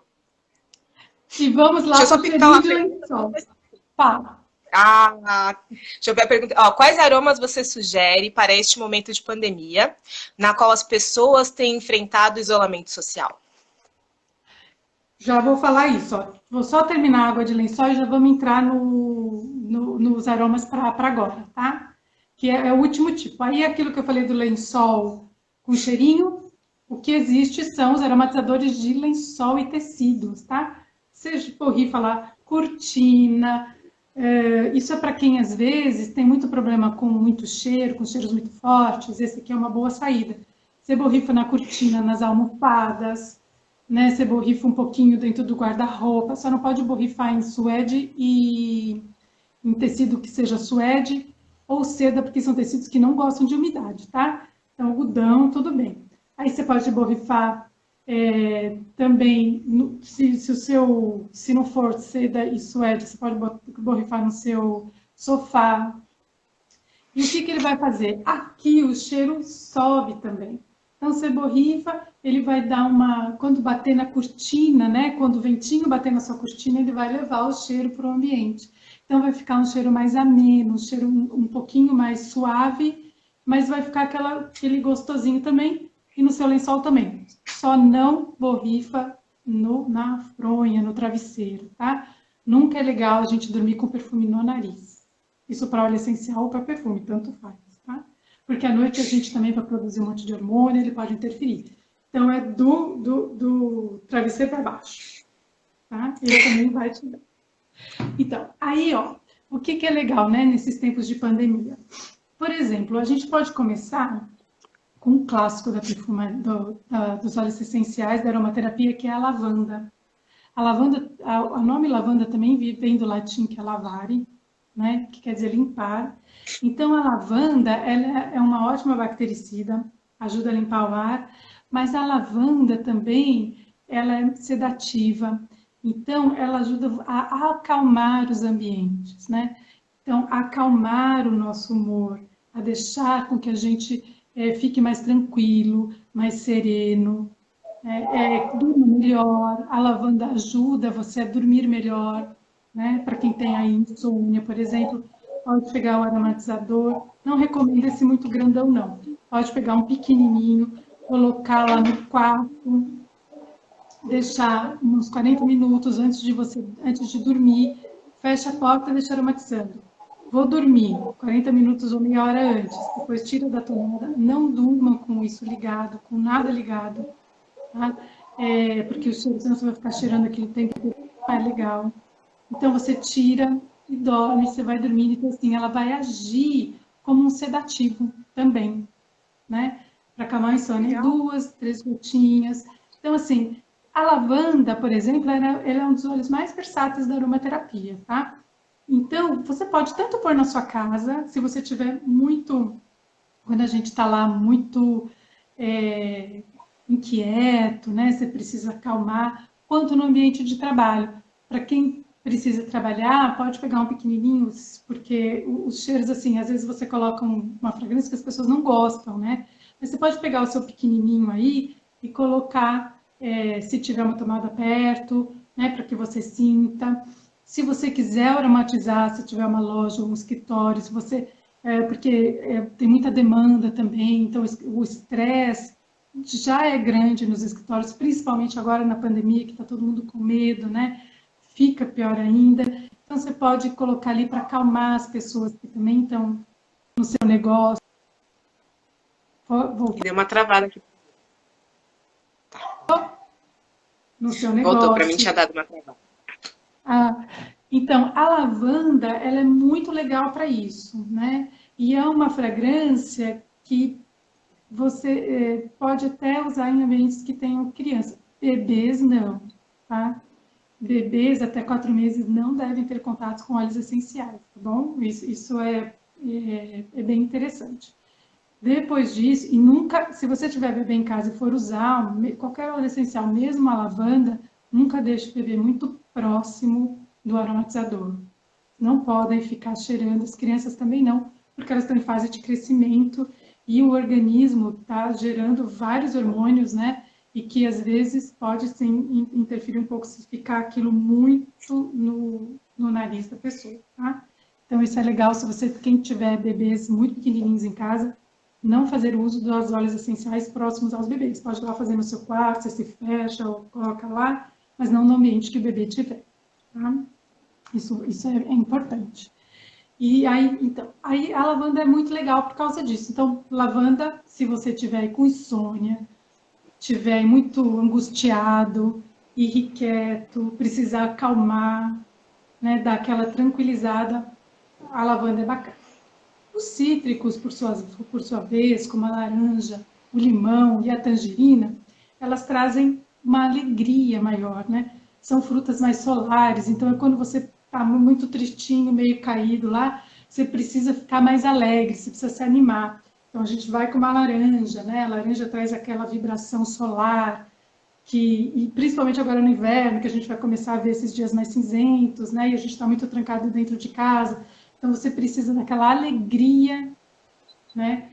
E vamos lá para o cheirinho de lençol. Fala. Deixa eu ver a pergunta. Ó, quais aromas você sugere para este momento de pandemia, na qual as pessoas têm enfrentado isolamento social? Já vou falar isso. Ó. Vou só terminar a água de lençol e já vamos entrar nos aromas para agora, tá? Que é o último tipo. Aí aquilo que eu falei do lençol com cheirinho, o que existe são os aromatizadores de lençol e tecidos, tá? Seja borrifa lá, cortina. Isso é para quem às vezes tem muito problema com muito cheiro, com cheiros muito fortes. Esse aqui é uma boa saída. Você borrifa na cortina, nas almofadas. né? Você borrifa um pouquinho dentro do guarda-roupa, só não pode borrifar em suede e em tecido que seja suede ou seda, porque são tecidos que não gostam de umidade, tá? Então, algodão, tudo bem. Aí você pode borrifar também, se não for seda e suede, você pode borrifar no seu sofá. E o que ele vai fazer? Aqui o cheiro sobe também. Então você borrifa, ele vai dar quando bater na cortina, né? Quando o ventinho bater na sua cortina, ele vai levar o cheiro para o ambiente. Então vai ficar um cheiro mais ameno, um cheiro um pouquinho mais suave, mas vai ficar aquele gostosinho também. E no seu lençol também. Só não borrifa na fronha, no travesseiro, tá? Nunca é legal a gente dormir com perfume no nariz. Isso para óleo essencial ou para perfume, tanto faz, tá? Porque à noite a gente também vai produzir um monte de hormônio, ele pode interferir. Então é do travesseiro para baixo, tá? Ele também vai te dar. Então, aí, ó, o que é legal, né, nesses tempos de pandemia? Por exemplo, a gente pode começar com um clássico dos óleos essenciais da aromaterapia, que é a lavanda. A lavanda, o nome lavanda também vem do latim, que é lavare, né, que quer dizer limpar. Então, a lavanda ela é uma ótima bactericida, ajuda a limpar o ar, mas a lavanda também ela é sedativa. Então, ela ajuda a acalmar os ambientes, né? Então, acalmar o nosso humor, a deixar com que a gente fique mais tranquilo, mais sereno, durma melhor. A lavanda ajuda você a dormir melhor, né? Para quem tem aí insônia, por exemplo, pode pegar o aromatizador. Não recomendo esse muito grandão, não. Pode pegar um pequenininho, colocar lá no quarto, deixar uns 40 minutos antes de dormir, fecha a porta e deixa aromatizando. Vou dormir 40 minutos ou meia hora antes, depois tira da tomada. Não durma com isso ligado, com nada ligado, tá? Porque o cheiro, senão você vai ficar cheirando aquele tempo, não é legal. Então você tira e dorme, você vai dormindo, então assim, ela vai agir como um sedativo também, né? Para acalmar a insônia, 2, 3 gotinhas. Então assim, a lavanda, por exemplo, ela é um dos óleos mais versáteis da aromaterapia, tá? Então, você pode tanto pôr na sua casa, se você tiver muito, quando a gente está lá muito inquieto, né? Você precisa acalmar, quanto no ambiente de trabalho. Para quem precisa trabalhar, pode pegar um pequenininho, porque os cheiros, assim, às vezes você coloca uma fragrância que as pessoas não gostam, né? Mas você pode pegar o seu pequenininho aí e colocar, se tiver uma tomada perto, né? Para que você sinta. Se você quiser aromatizar, se tiver uma loja ou um escritório, se você, porque tem muita demanda também, então o estresse já é grande nos escritórios, principalmente agora na pandemia, que está todo mundo com medo, né? Fica pior ainda. Então você pode colocar ali para acalmar as pessoas que também estão no seu negócio. Deu uma travada aqui. No seu negócio. Voltou, para mim tinha dado uma travada. Então, a lavanda, ela é muito legal para isso, né? E é uma fragrância que você pode até usar em ambientes que tenham criança. Bebês, não, tá? Bebês até 4 meses não devem ter contatos com óleos essenciais, tá bom? Isso é bem interessante. Depois disso, e nunca, se você tiver bebê em casa e for usar qualquer óleo essencial, mesmo a lavanda, nunca deixe o bebê muito próximo do aromatizador. Não podem ficar cheirando, as crianças também não, porque elas estão em fase de crescimento e o organismo está gerando vários hormônios, né? E que às vezes pode sim interferir um pouco se ficar aquilo muito no nariz da pessoa, tá? Então isso é legal se quem tiver bebês muito pequenininhos em casa, não fazer uso dos óleos essenciais próximos aos bebês. Pode ir lá fazer no seu quarto, você se fecha ou coloca lá, mas não no ambiente que o bebê tiver, tá? Isso é importante. E aí a lavanda é muito legal por causa disso. Então, lavanda, se você tiver com insônia, tiver muito angustiado, irrequieto, precisar acalmar, né, dar aquela tranquilizada, a lavanda é bacana. Os cítricos, por sua vez, como a laranja, o limão e a tangerina, elas trazem uma alegria maior, né? São frutas mais solares, então é quando você está muito tristinho, meio caído lá, você precisa ficar mais alegre, você precisa se animar. Então a gente vai com uma laranja, né? A laranja traz aquela vibração solar, e principalmente agora no inverno, que a gente vai começar a ver esses dias mais cinzentos, né? E a gente está muito trancado dentro de casa, então você precisa daquela alegria, né?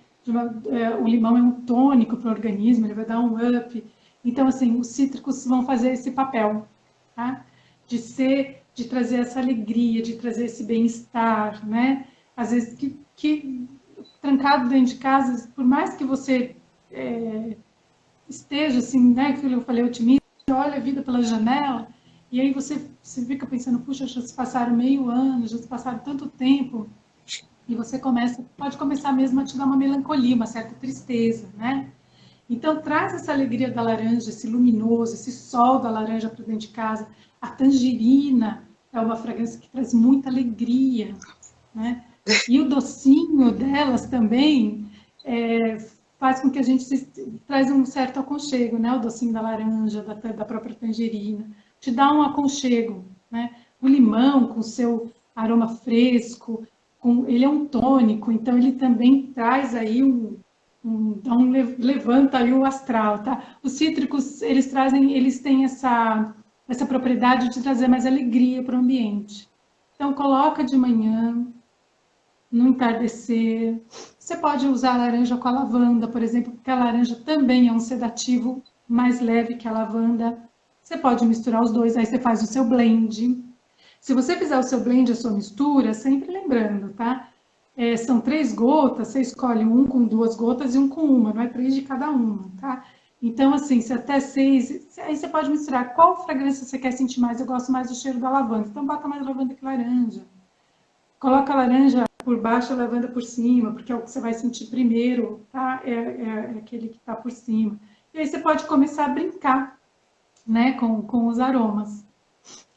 O limão é um tônico para o organismo, ele vai dar um up. Então, assim, os cítricos vão fazer esse papel, tá? De trazer essa alegria, de trazer esse bem-estar, né? Às vezes, trancado dentro de casa, por mais que você esteja, assim, né? Que eu falei, otimista, olha a vida pela janela, e aí você fica pensando, puxa, já se passaram meio ano, já se passaram tanto tempo, e você pode começar mesmo a te dar uma melancolia, uma certa tristeza, né? Então, traz essa alegria da laranja, esse luminoso, esse sol da laranja para dentro de casa. A tangerina é uma fragrância que traz muita alegria, né? E o docinho delas também faz com que a gente traz um certo aconchego, né? O docinho da laranja, da própria tangerina. Te dá um aconchego, né? O limão, com seu aroma fresco, ele é um tônico, então ele também traz aí levanta aí o astral, tá? Os cítricos, eles têm essa propriedade de trazer mais alegria para o ambiente. Então, coloca de manhã, no entardecer. Você pode usar a laranja com a lavanda, por exemplo, porque a laranja também é um sedativo mais leve que a lavanda. Você pode misturar os dois, aí você faz o seu blend. Se você fizer o seu blend, a sua mistura, sempre lembrando, tá? São 3 gotas, você escolhe um com 2 gotas e um com uma, não é 3 de cada uma, tá? Então, assim, se até 6, aí você pode misturar qual fragrância você quer sentir mais. Eu gosto mais do cheiro da lavanda, então bota mais lavanda que laranja. Coloca a laranja por baixo e a lavanda por cima, porque é o que você vai sentir primeiro, tá? É aquele que está por cima. E aí você pode começar a brincar, né, com os aromas,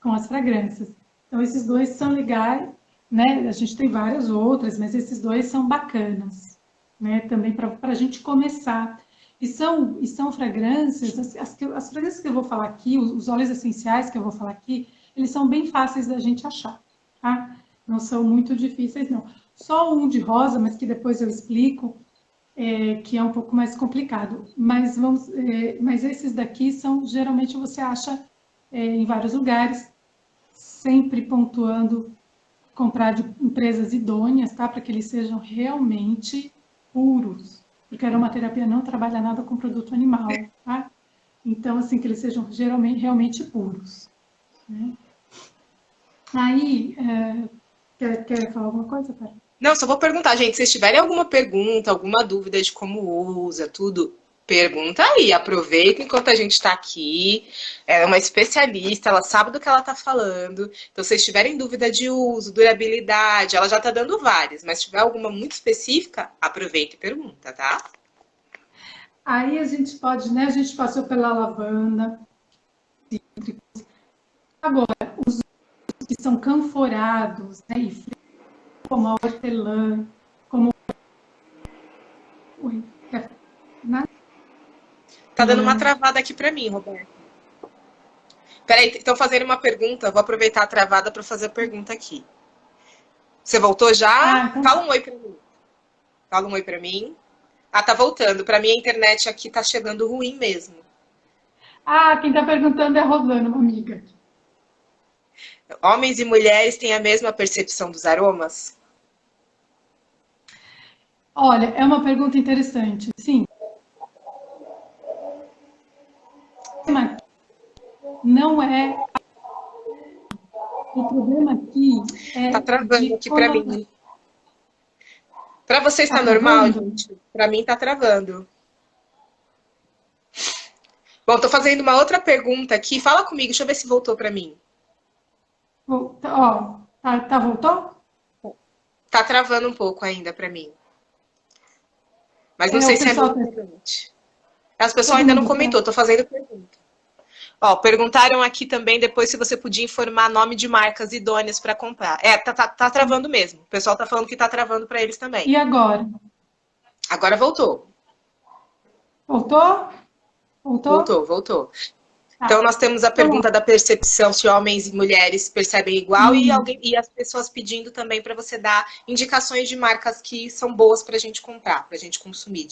com as fragrâncias. Então, esses dois são legais, né? A gente tem várias outras, mas esses dois são bacanas, né? Também para a gente começar. E são fragrâncias, as fragrâncias que eu vou falar aqui, os óleos essenciais que eu vou falar aqui, eles são bem fáceis da gente achar, tá? Não são muito difíceis, não. Só um de rosa, mas que depois eu explico, que é um pouco mais complicado. Mas esses daqui geralmente você acha em vários lugares, sempre pontuando comprar de empresas idôneas, tá? Para que eles sejam realmente puros. Porque a aromaterapia não trabalha nada com produto animal, tá? Então, assim, que eles sejam realmente puros, né? Aí, quer falar alguma coisa, Pera? Não, só vou perguntar, gente, se vocês tiverem alguma pergunta, alguma dúvida de como usa, tudo, pergunta aí, aproveita enquanto a gente está aqui. Ela é uma especialista, ela sabe do que ela está falando. Então, se vocês tiverem dúvida de uso, durabilidade, ela já está dando várias, mas se tiver alguma muito específica, aproveita e pergunta, tá? Aí a gente pode, né? A gente passou pela lavanda. Agora, os que são canforados, né? E como a hortelã, como... Oi, Tá dando uma travada aqui para mim, Roberto. Peraí, estão fazendo uma pergunta, vou aproveitar a travada para fazer a pergunta aqui. Você voltou já? então... Fala um oi para mim. Fala um oi para mim. Ah, tá voltando. Para mim a internet aqui tá chegando ruim mesmo. Quem tá perguntando é a Rosana, uma amiga. Homens e mulheres têm a mesma percepção dos aromas? Olha, é uma pergunta interessante. Sim. Não é... O problema aqui é... Tá travando aqui para mim. Para vocês tá normal, gente? Para mim tá travando. Bom, tô fazendo uma outra pergunta aqui. Fala comigo, deixa eu ver se voltou para mim. Voltou? Tá travando um pouco ainda para mim. Mas não sei se é muito importante. As pessoas ainda não comentou, tô fazendo pergunta. Ó, perguntaram aqui também depois se você podia informar nome de marcas idôneas para comprar. Tá travando mesmo. O pessoal tá falando que tá travando para eles também. E agora? Agora voltou. Voltou? Voltou. Então, Tá. nós temos a Então, pergunta da percepção, se homens e mulheres percebem igual, e as pessoas pedindo também para você dar indicações de marcas que são boas para a gente comprar, para a gente consumir.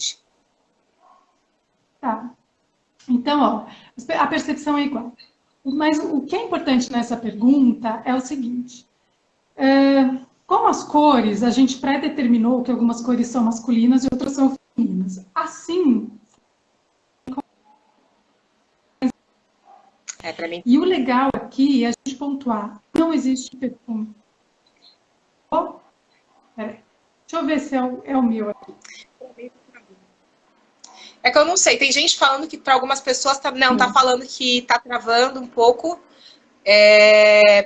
tá. Então, ó, a percepção é igual. Mas o que é importante nessa pergunta é o seguinte: como as cores, a gente pré-determinou que algumas cores são masculinas e outras são femininas. Assim, Para mim. e o legal aqui é a gente pontuar: não existe perfume. Oh, peraí. Deixa eu ver se é o meu aqui. É que eu não sei, tem gente falando que para algumas pessoas tá falando que tá travando um pouco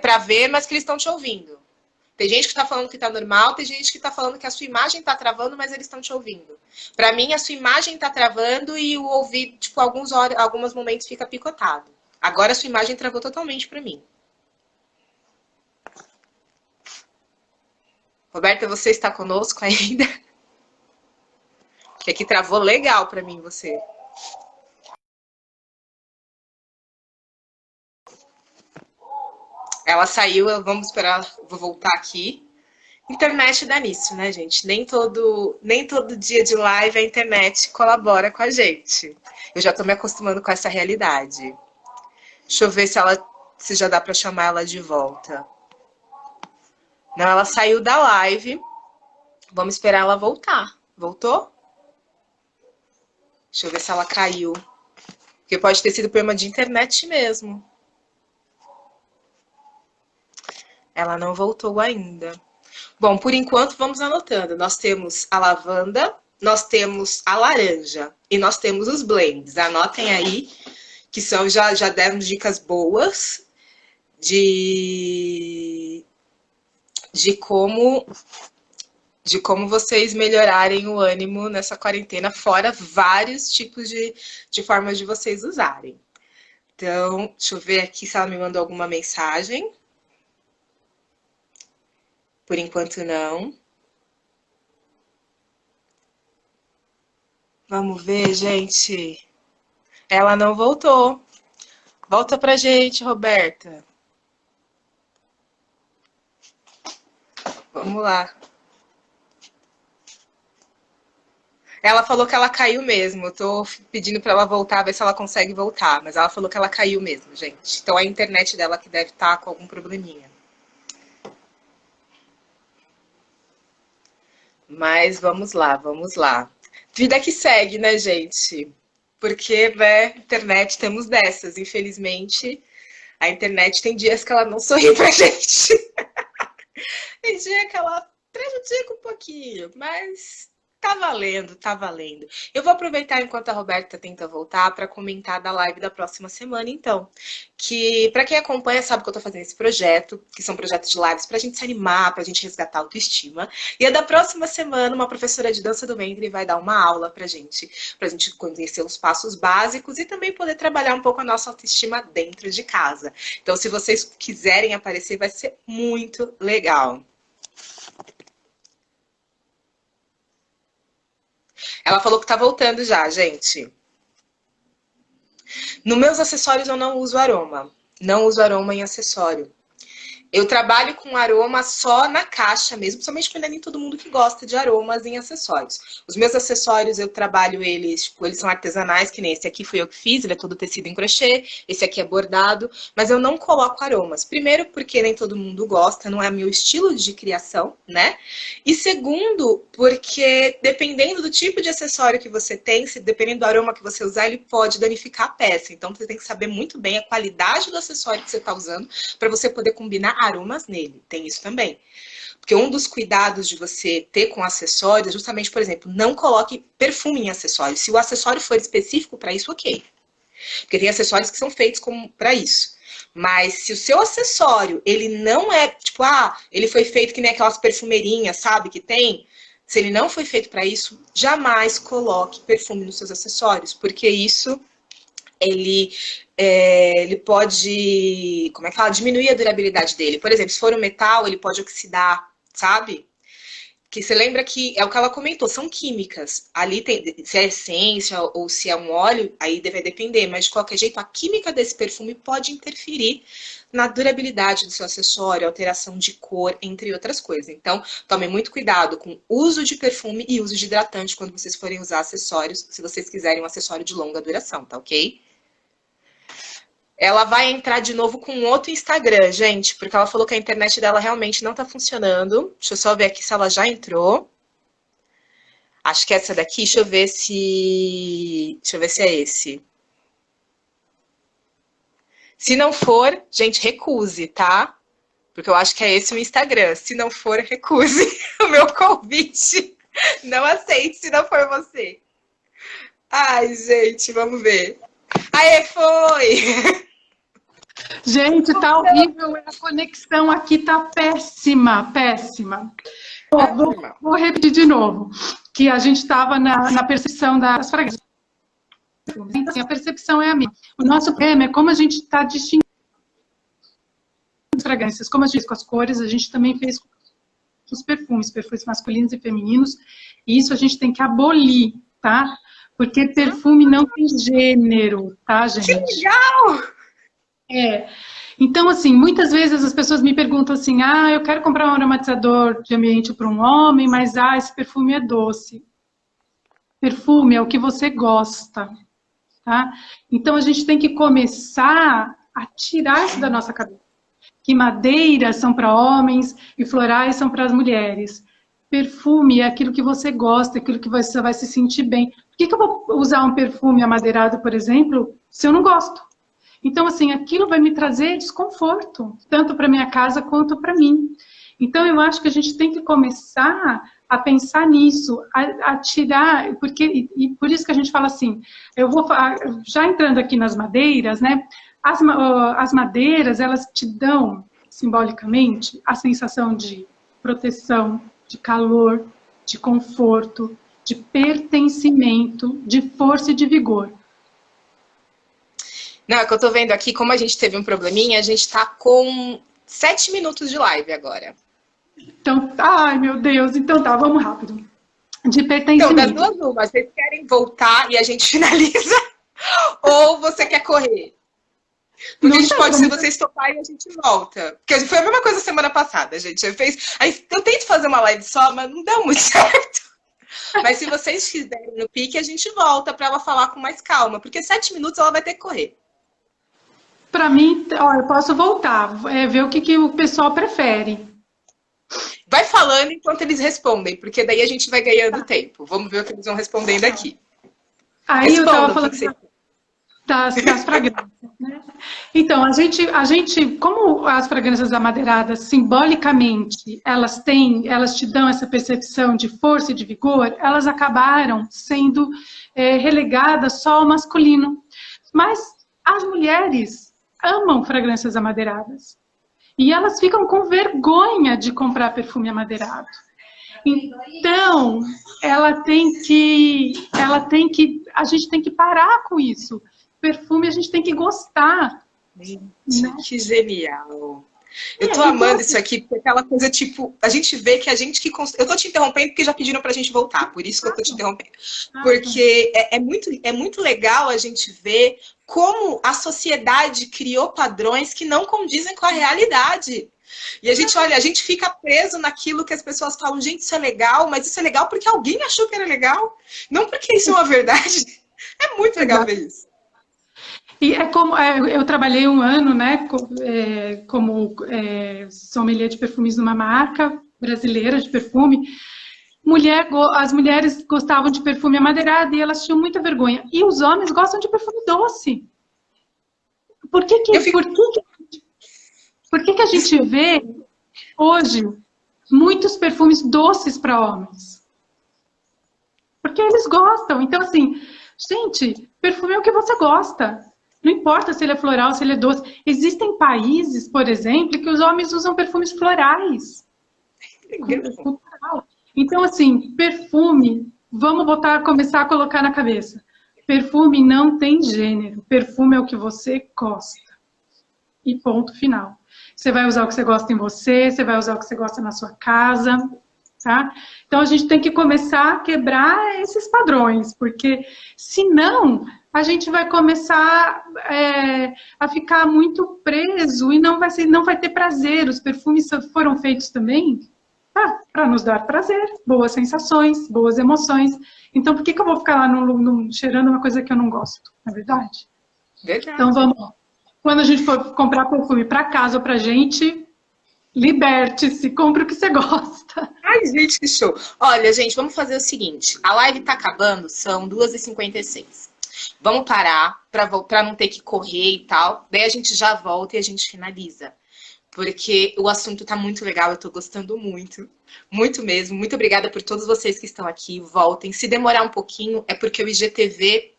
para ver, mas que eles estão te ouvindo. Tem gente que tá falando que tá normal, tem gente que tá falando que a sua imagem tá travando, mas eles estão te ouvindo. Para mim, a sua imagem tá travando e o ouvido, tipo, alguns momentos fica picotado. Agora a sua imagem travou totalmente para mim. Roberta, você está conosco ainda? Que aqui travou legal para mim, você. Ela saiu, vamos esperar, vou voltar aqui. Internet dá nisso, né, gente? Nem todo dia de live a internet colabora com a gente. Eu já tô me acostumando com essa realidade. Deixa eu ver se já dá para chamar ela de volta. Não, ela saiu da live. Vamos esperar ela voltar. Voltou? Deixa eu ver se ela caiu. Porque pode ter sido problema de internet mesmo. Ela não voltou ainda. Bom, por enquanto, vamos anotando. Nós temos a lavanda, nós temos a laranja e nós temos os blends. Anotem aí, que já deram dicas boas de como vocês melhorarem o ânimo nessa quarentena, fora vários tipos de formas de vocês usarem. Então, deixa eu ver aqui se ela me mandou alguma mensagem. Por enquanto, não. Vamos ver, gente. Ela não voltou. Volta pra gente, Roberta. Vamos lá. Ela falou que ela caiu mesmo. Eu tô pedindo pra ela voltar, ver se ela consegue voltar. Mas ela falou que ela caiu mesmo, gente. Então é a internet dela que deve estar com algum probleminha. Mas vamos lá, vamos lá. Vida que segue, né, gente? Porque, né, internet temos dessas. Infelizmente, a internet tem dias que ela não sorri pra gente. Tem dia que ela prejudica um pouquinho, mas tá valendo, tá valendo. Eu vou aproveitar enquanto a Roberta tenta voltar para comentar da live da próxima semana, então. Que, para quem acompanha, sabe que eu tô fazendo esse projeto, que são projetos de lives pra gente se animar, pra gente resgatar a autoestima. E a da próxima semana, uma professora de dança do ventre vai dar uma aula pra gente conhecer os passos básicos e também poder trabalhar um pouco a nossa autoestima dentro de casa. Então, se vocês quiserem aparecer, vai ser muito legal. Ela falou que tá voltando já, gente. Nos meus acessórios eu não uso aroma. Não uso aroma em acessório. Eu trabalho com aroma só na caixa mesmo, principalmente porque não é nem todo mundo que gosta de aromas em acessórios. Os meus acessórios, eu trabalho eles, tipo, eles são artesanais, que nem esse aqui foi eu que fiz, ele é todo tecido em crochê, esse aqui é bordado, mas eu não coloco aromas. Primeiro, porque nem todo mundo gosta, não é meu estilo de criação, né? E segundo, porque dependendo do tipo de acessório que você tem, dependendo do aroma que você usar, ele pode danificar a peça. Então, você tem que saber muito bem a qualidade do acessório que você está usando para você poder combinar aromas nele. Tem isso também. Porque um dos cuidados de você ter com acessórios é justamente, por exemplo, não coloque perfume em acessórios. Se o acessório for específico para isso, ok. Porque tem acessórios que são feitos para isso. Mas se o seu acessório, ele não é, tipo, ele foi feito que nem aquelas perfumeirinhas, sabe, que tem? Se ele não foi feito para isso, jamais coloque perfume nos seus acessórios, porque isso ele pode, como é que fala? Diminuir a durabilidade dele. Por exemplo, se for um metal, ele pode oxidar, sabe? que você lembra que é o que ela comentou, são químicas. Ali tem, se é essência ou se é um óleo, aí vai depender, mas de qualquer jeito, a química desse perfume pode interferir na durabilidade do seu acessório, alteração de cor, entre outras coisas. Então, tome muito cuidado com uso de perfume e uso de hidratante quando vocês forem usar acessórios, se vocês quiserem um acessório de longa duração, tá ok? Ela vai entrar de novo com outro Instagram, gente, porque ela falou que a internet dela realmente não tá funcionando. Deixa eu só ver aqui se ela já entrou. Acho que é essa daqui, deixa eu ver se é esse. Se não for, gente, recuse, tá? Porque eu acho que é esse o Instagram. Se não for, recuse o meu convite. Não aceite se não for você. Ai, gente, vamos ver. Aê, foi! Gente, tá horrível, a conexão aqui tá péssima, péssima. Vou repetir de novo, que a gente estava na percepção das fragrâncias. Então, assim, a percepção é a mesma. O nosso problema é como a gente está distinguindo as fragrâncias. Como a gente fez com as cores, a gente também fez com os perfumes masculinos e femininos, e isso a gente tem que abolir, tá? Porque perfume não tem gênero, tá, gente? Que legal! Então, assim, muitas vezes as pessoas me perguntam assim, eu quero comprar um aromatizador de ambiente para um homem, mas, esse perfume é doce. Perfume é o que você gosta, tá? Então, a gente tem que começar a tirar isso da nossa cabeça. Que madeiras são para homens e florais são para as mulheres. Perfume é aquilo que você gosta, aquilo que você vai se sentir bem. Por que eu vou usar um perfume amadeirado, por exemplo, se eu não gosto? Então, assim, aquilo vai me trazer desconforto, tanto para minha casa quanto para mim. Então, eu acho que a gente tem que começar a pensar nisso, a tirar, porque, e por isso que a gente fala assim, já entrando aqui nas madeiras, né, as madeiras, elas te dão, simbolicamente, a sensação de proteção, de calor, de conforto, de pertencimento, de força e de vigor. Não, é que eu tô vendo aqui, como a gente teve um probleminha, a gente tá com 7 minutos de live agora. Então, ai meu Deus, então tá, vamos rápido. De pertencimento. Então, das duas umas, vocês querem voltar e a gente finaliza? Ou você quer correr? Porque Não a gente sei, pode, se vocês toparem, a gente volta. Porque foi a mesma coisa semana passada, gente. Eu tento fazer uma live só, mas não deu muito certo. Mas se vocês quiserem no pique, a gente volta pra ela falar com mais calma. Porque 7 minutos ela vai ter que correr. Para mim, eu posso voltar, ver o que o pessoal prefere. Vai falando enquanto eles respondem, porque daí a gente vai ganhando tempo. Vamos ver o que eles vão respondendo aqui. Aí eu estava falando das fragrâncias, né? Então, a gente, como as fragrâncias amadeiradas, simbolicamente, elas te dão essa percepção de força e de vigor, elas acabaram sendo relegadas só ao masculino. Mas as mulheres amam fragrâncias amadeiradas. E elas ficam com vergonha de comprar perfume amadeirado. Então, a gente tem que parar com isso. Perfume a gente tem que gostar. Gente, né? Que genial. Eu tô amando isso aqui, porque aquela coisa tipo, a gente vê que a gente que... Eu tô te interrompendo porque já pediram pra gente voltar, por isso que eu tô te interrompendo. Porque é muito legal a gente ver como a sociedade criou padrões que não condizem com a realidade. E a gente, olha, a gente fica preso naquilo que as pessoas falam, gente, isso é legal, mas isso é legal porque alguém achou que era legal, não porque isso é uma verdade. É muito legal ver isso. E eu trabalhei um ano, né, como sommelier de perfumes numa marca brasileira de perfume. As mulheres gostavam de perfume amadeirado e elas tinham muita vergonha. E os homens gostam de perfume doce. Por que a gente vê hoje muitos perfumes doces para homens? Porque eles gostam. Então, assim, gente, perfume é o que você gosta. Não importa se ele é floral, se ele é doce. Existem países, por exemplo, que os homens usam perfumes florais. Então, assim, perfume, vamos começar a colocar na cabeça. Perfume não tem gênero. Perfume é o que você gosta. E ponto final. Você vai usar o que você gosta em você vai usar o que você gosta na sua casa, tá? Então, a gente tem que começar a quebrar esses padrões, porque senão a gente vai começar a ficar muito preso e não vai ter prazer. Os perfumes foram feitos também para nos dar prazer, boas sensações, boas emoções. Então, por que eu vou ficar lá cheirando uma coisa que eu não gosto? Não é verdade? Verdade. Então, vamos lá. Quando a gente for comprar perfume para casa ou para gente, liberte-se, compre o que você gosta. Ai, gente, que show. Olha, gente, vamos fazer o seguinte. A live tá acabando, são 2h56. Vamos parar para não ter que correr e tal. Daí a gente já volta e a gente finaliza. Porque o assunto tá muito legal, eu tô gostando muito. Muito mesmo. Muito obrigada por todos vocês que estão aqui. Voltem. Se demorar um pouquinho, é porque o IGTV...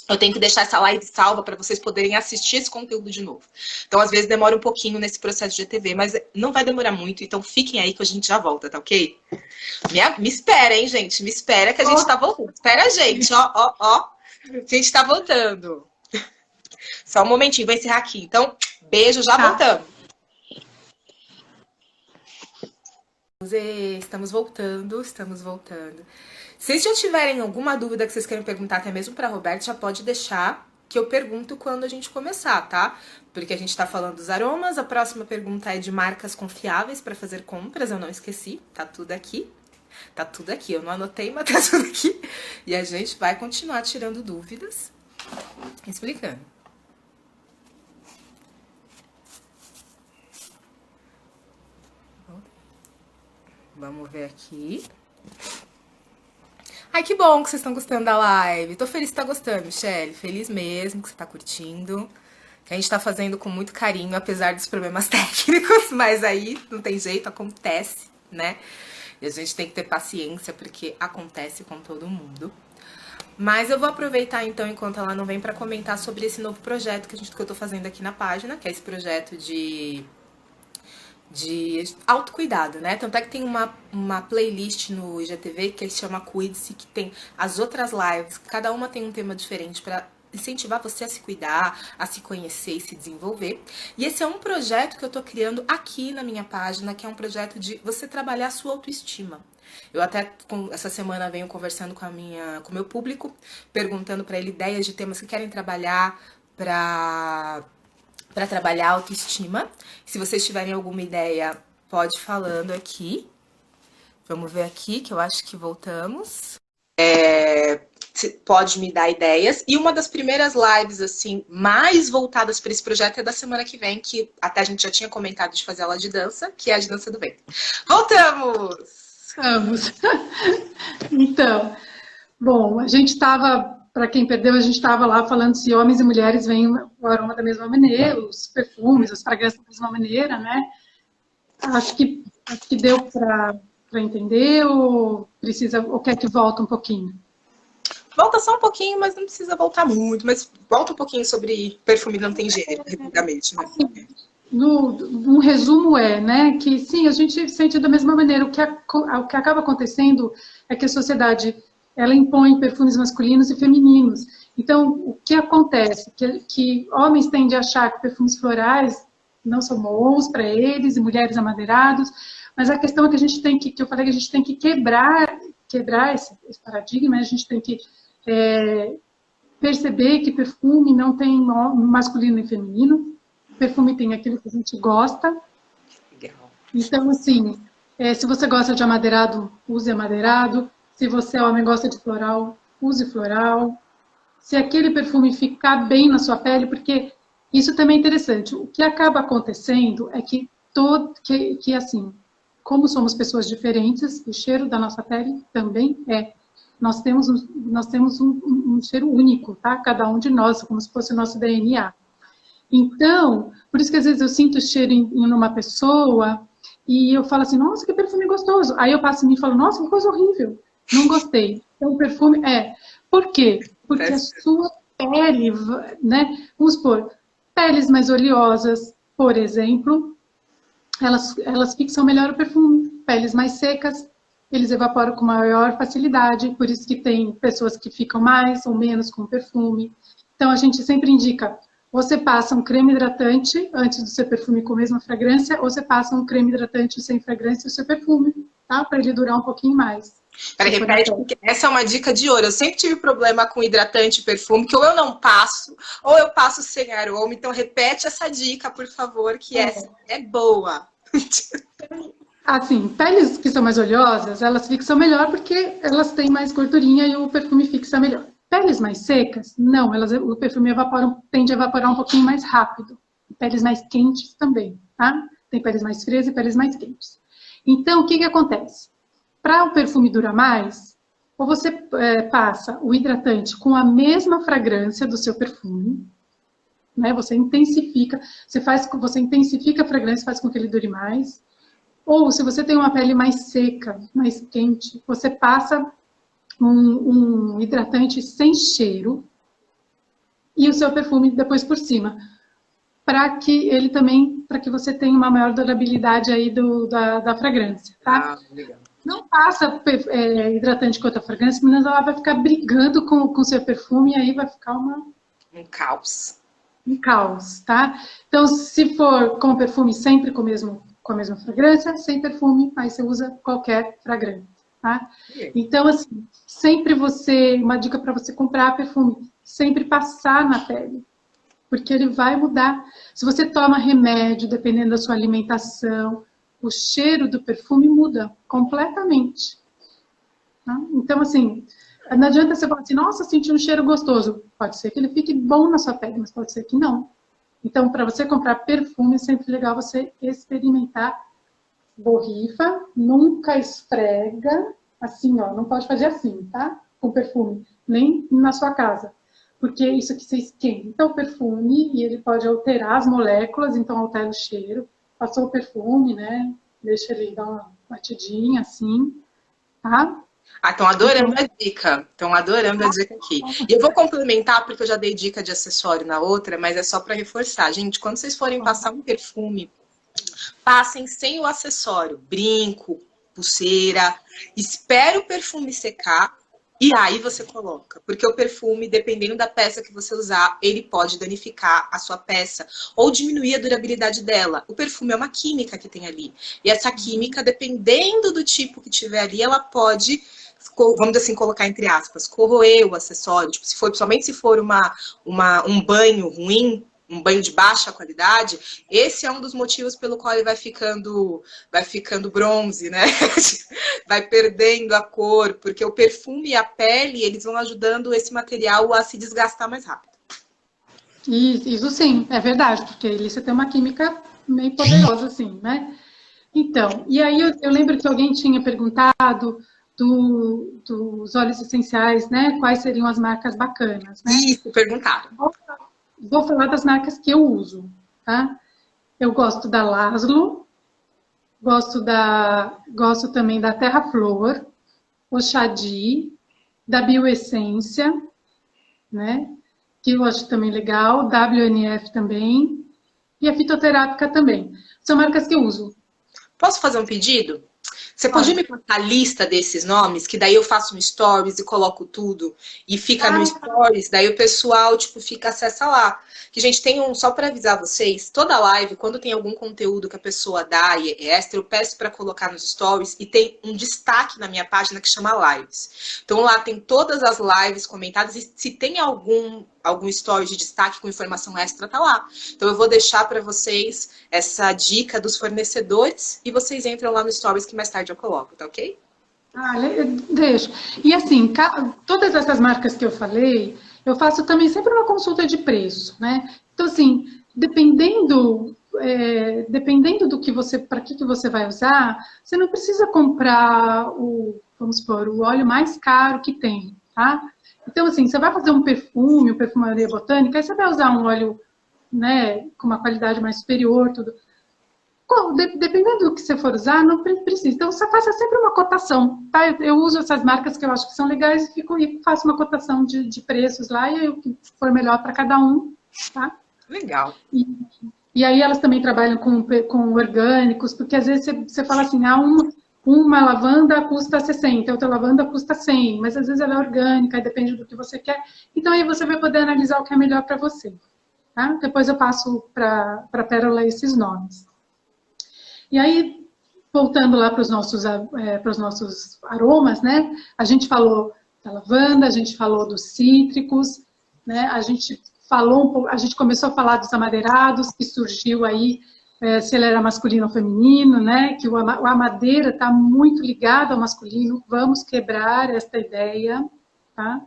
Eu tenho que deixar essa live salva para vocês poderem assistir esse conteúdo de novo. Então, às vezes, demora um pouquinho nesse processo de GTV, mas não vai demorar muito. Então, fiquem aí que a gente já volta, tá ok? Me espera, hein, gente? Me espera que a gente tá voltando. Espera a gente, ó. A gente tá voltando. Só um momentinho, vou encerrar aqui. Então, beijo, já voltamos. Estamos voltando. Se vocês já tiverem alguma dúvida que vocês querem perguntar, até mesmo para a Roberta, já pode deixar que eu pergunto quando a gente começar, tá? Porque a gente tá falando dos aromas, a próxima pergunta é de marcas confiáveis para fazer compras, eu não esqueci, tá tudo aqui. Tá tudo aqui, eu não anotei, mas tá tudo aqui. E a gente vai continuar tirando dúvidas, explicando. Vamos ver aqui. Ai, que bom que vocês estão gostando da live. Tô feliz que tá gostando, Michelle. Feliz mesmo que você tá curtindo. Que a gente tá fazendo com muito carinho, apesar dos problemas técnicos. Mas aí, não tem jeito, acontece, né? E a gente tem que ter paciência, porque acontece com todo mundo. Mas eu vou aproveitar, então, enquanto ela não vem, pra comentar sobre esse novo projeto que eu tô fazendo aqui na página. Que é esse projeto de autocuidado, né? Tanto é que tem uma playlist no IGTV que ele chama Cuide-se, que tem as outras lives, cada uma tem um tema diferente para incentivar você a se cuidar, a se conhecer e se desenvolver. E esse é um projeto que eu tô criando aqui na minha página, que é um projeto de você trabalhar a sua autoestima. Eu até, essa semana, venho conversando com o meu público, perguntando para ele ideias de temas que querem trabalhar para trabalhar a autoestima. Se vocês tiverem alguma ideia, pode ir falando aqui. Vamos ver aqui, que eu acho que voltamos. Pode me dar ideias. E uma das primeiras lives, assim, mais voltadas para esse projeto é da semana que vem, que até a gente já tinha comentado de fazer aula de dança, que é a de dança do ventre. Voltamos! Vamos. Então, bom, a gente estava... Para quem perdeu, a gente estava lá falando se homens e mulheres veem o aroma da mesma maneira, os perfumes, as fragrâncias da mesma maneira, né? Acho que deu para entender ou quer que volta um pouquinho? Volta só um pouquinho, mas não precisa voltar muito. Mas volta um pouquinho sobre perfume não tem gênero, rapidamente, né? Um resumo né, que sim, a gente sente da mesma maneira. O que acaba acontecendo é que a sociedade... ela impõe perfumes masculinos e femininos. Então, o que acontece? Que homens tendem a achar que perfumes florais não são bons para eles, e mulheres amadeirados, mas a questão é que a gente tem que eu falei que a gente tem que quebrar esse paradigma, a gente tem que perceber que perfume não tem masculino e feminino, perfume tem aquilo que a gente gosta. Legal. Então, assim, se você gosta de amadeirado, use amadeirado. Se você, homem, gosta de floral, use floral. Se aquele perfume ficar bem na sua pele, porque isso também é interessante. O que acaba acontecendo é que assim, como somos pessoas diferentes, o cheiro da nossa pele também Nós temos um cheiro único, tá? Cada um de nós, como se fosse o nosso DNA. Então, por isso que às vezes eu sinto o cheiro em uma pessoa e eu falo assim, nossa, que perfume gostoso. Aí eu passo em mim e falo, nossa, que coisa horrível. Não gostei. Então, o perfume Por quê? Porque a sua pele, né? Vamos supor, peles mais oleosas, por exemplo, elas fixam melhor o perfume. Peles mais secas, eles evaporam com maior facilidade, por isso que tem pessoas que ficam mais ou menos com perfume. Então, a gente sempre indica, você passa um creme hidratante antes do seu perfume com a mesma fragrância, ou você passa um creme hidratante sem fragrância e o seu perfume. tá? Para ele durar um pouquinho mais. Peraí, repete, porque essa é uma dica de ouro. Eu sempre tive problema com hidratante e perfume, que ou eu não passo, ou eu passo sem aroma. Então, repete essa dica, por favor, que essa é boa. Assim, peles que são mais oleosas, elas fixam melhor porque elas têm mais gordurinha e o perfume fixa melhor. Peles mais secas, não, o perfume tende a evaporar um pouquinho mais rápido. Peles mais quentes também, tá? Tem peles mais frias e peles mais quentes. Então, o que acontece? Para o perfume durar mais, ou você passa o hidratante com a mesma fragrância do seu perfume, né? Você intensifica a fragrância, faz com que ele dure mais. Ou, se você tem uma pele mais seca, mais quente, você passa um hidratante sem cheiro e o seu perfume depois por cima, para que você tenha uma maior durabilidade aí da fragrância, tá? Legal. Não passa hidratante com outra fragrância, mas ela vai ficar brigando com o seu perfume e aí vai ficar um caos. Um caos, tá? Então, se for com perfume sempre com a mesma fragrância, sem perfume, aí você usa qualquer fragrância, tá? Então, assim, uma dica para você comprar perfume, sempre passar na pele, porque ele vai mudar. Se você toma remédio, dependendo da sua alimentação, o cheiro do perfume muda completamente. Tá? Então, assim, não adianta você falar assim, nossa, senti um cheiro gostoso. Pode ser que ele fique bom na sua pele, mas pode ser que não. Então, para você comprar perfume, é sempre legal você experimentar. Borrifa, nunca esfrega, assim, ó, não pode fazer assim, tá? Com perfume, nem na sua casa. Porque isso aqui você esquenta o perfume e ele pode alterar as moléculas, então altera o cheiro. Passou o perfume, né? Deixa ele dar uma batidinha, assim, tá? Estão adorando a dica. Estão adorando a dica aqui. E eu vou complementar, porque eu já dei dica de acessório na outra, mas é só para reforçar. Gente, quando vocês forem passar um perfume, passem sem o acessório. Brinco, pulseira. Espere o perfume secar e aí você coloca. Porque o perfume, dependendo da peça que você usar, ele pode danificar a sua peça ou diminuir a durabilidade dela. O perfume é uma química que tem ali. E essa química, dependendo do tipo que tiver ali, ela pode, vamos assim colocar entre aspas, corroer o acessório. Tipo, principalmente se for um banho ruim, um banho de baixa qualidade, esse é um dos motivos pelo qual ele vai ficando bronze, né? Vai perdendo a cor, porque o perfume e a pele, eles vão ajudando esse material a se desgastar mais rápido. Isso sim, é verdade, porque ali você tem uma química meio poderosa, assim, né? Então, e aí eu lembro que alguém tinha perguntado dos óleos essenciais, né? Quais seriam as marcas bacanas, né? Isso, perguntaram. Vou falar das marcas que eu uso, tá? Eu gosto da Laszlo, gosto também da Terra Flor, Oxadi, da Bioessência, né? Que eu acho também legal, WNF também, e a Fitoterápica também. São marcas que eu uso. Posso fazer um pedido? Você podia me passar a lista desses nomes, que daí eu faço um stories e coloco tudo, e fica no stories, daí o pessoal, tipo, acessa lá. Que, gente, só para avisar vocês, toda live, quando tem algum conteúdo que a pessoa dá e é extra, eu peço para colocar nos stories, e tem um destaque na minha página que chama lives. Então lá tem todas as lives comentadas, e se tem algum story de destaque com informação extra, tá lá. Então eu vou deixar para vocês essa dica dos fornecedores, e vocês entram lá no stories que mais tarde eu coloco, tá ok? Deixa. E assim, todas essas marcas que eu falei, eu faço também sempre uma consulta de preço, né? Então, assim, dependendo do que para que você vai usar, você não precisa comprar vamos supor, o óleo mais caro que tem, tá? Então, assim, você vai fazer um perfumaria botânica, aí você vai usar um óleo, né, com uma qualidade mais superior, tudo. Dependendo do que você for usar, não precisa. Então, você faça sempre uma cotação, tá? Eu uso essas marcas que eu acho que são legais e faço uma cotação de preços lá e o que for melhor para cada um, tá? Legal. E aí elas também trabalham com orgânicos, porque às vezes você fala assim, uma lavanda custa 60, outra lavanda custa 100, mas às vezes ela é orgânica, e depende do que você quer. Então aí você vai poder analisar o que é melhor para você, tá? Depois eu passo para a Pérola esses nomes. E aí, voltando lá para os nossos aromas, né? A gente falou da lavanda, a gente falou dos cítricos, né? A gente falou um pouco, a gente começou a falar dos amadeirados, que surgiu aí, se ele era masculino ou feminino, né? Que a madeira está muito ligada ao masculino. Vamos quebrar esta ideia, tá?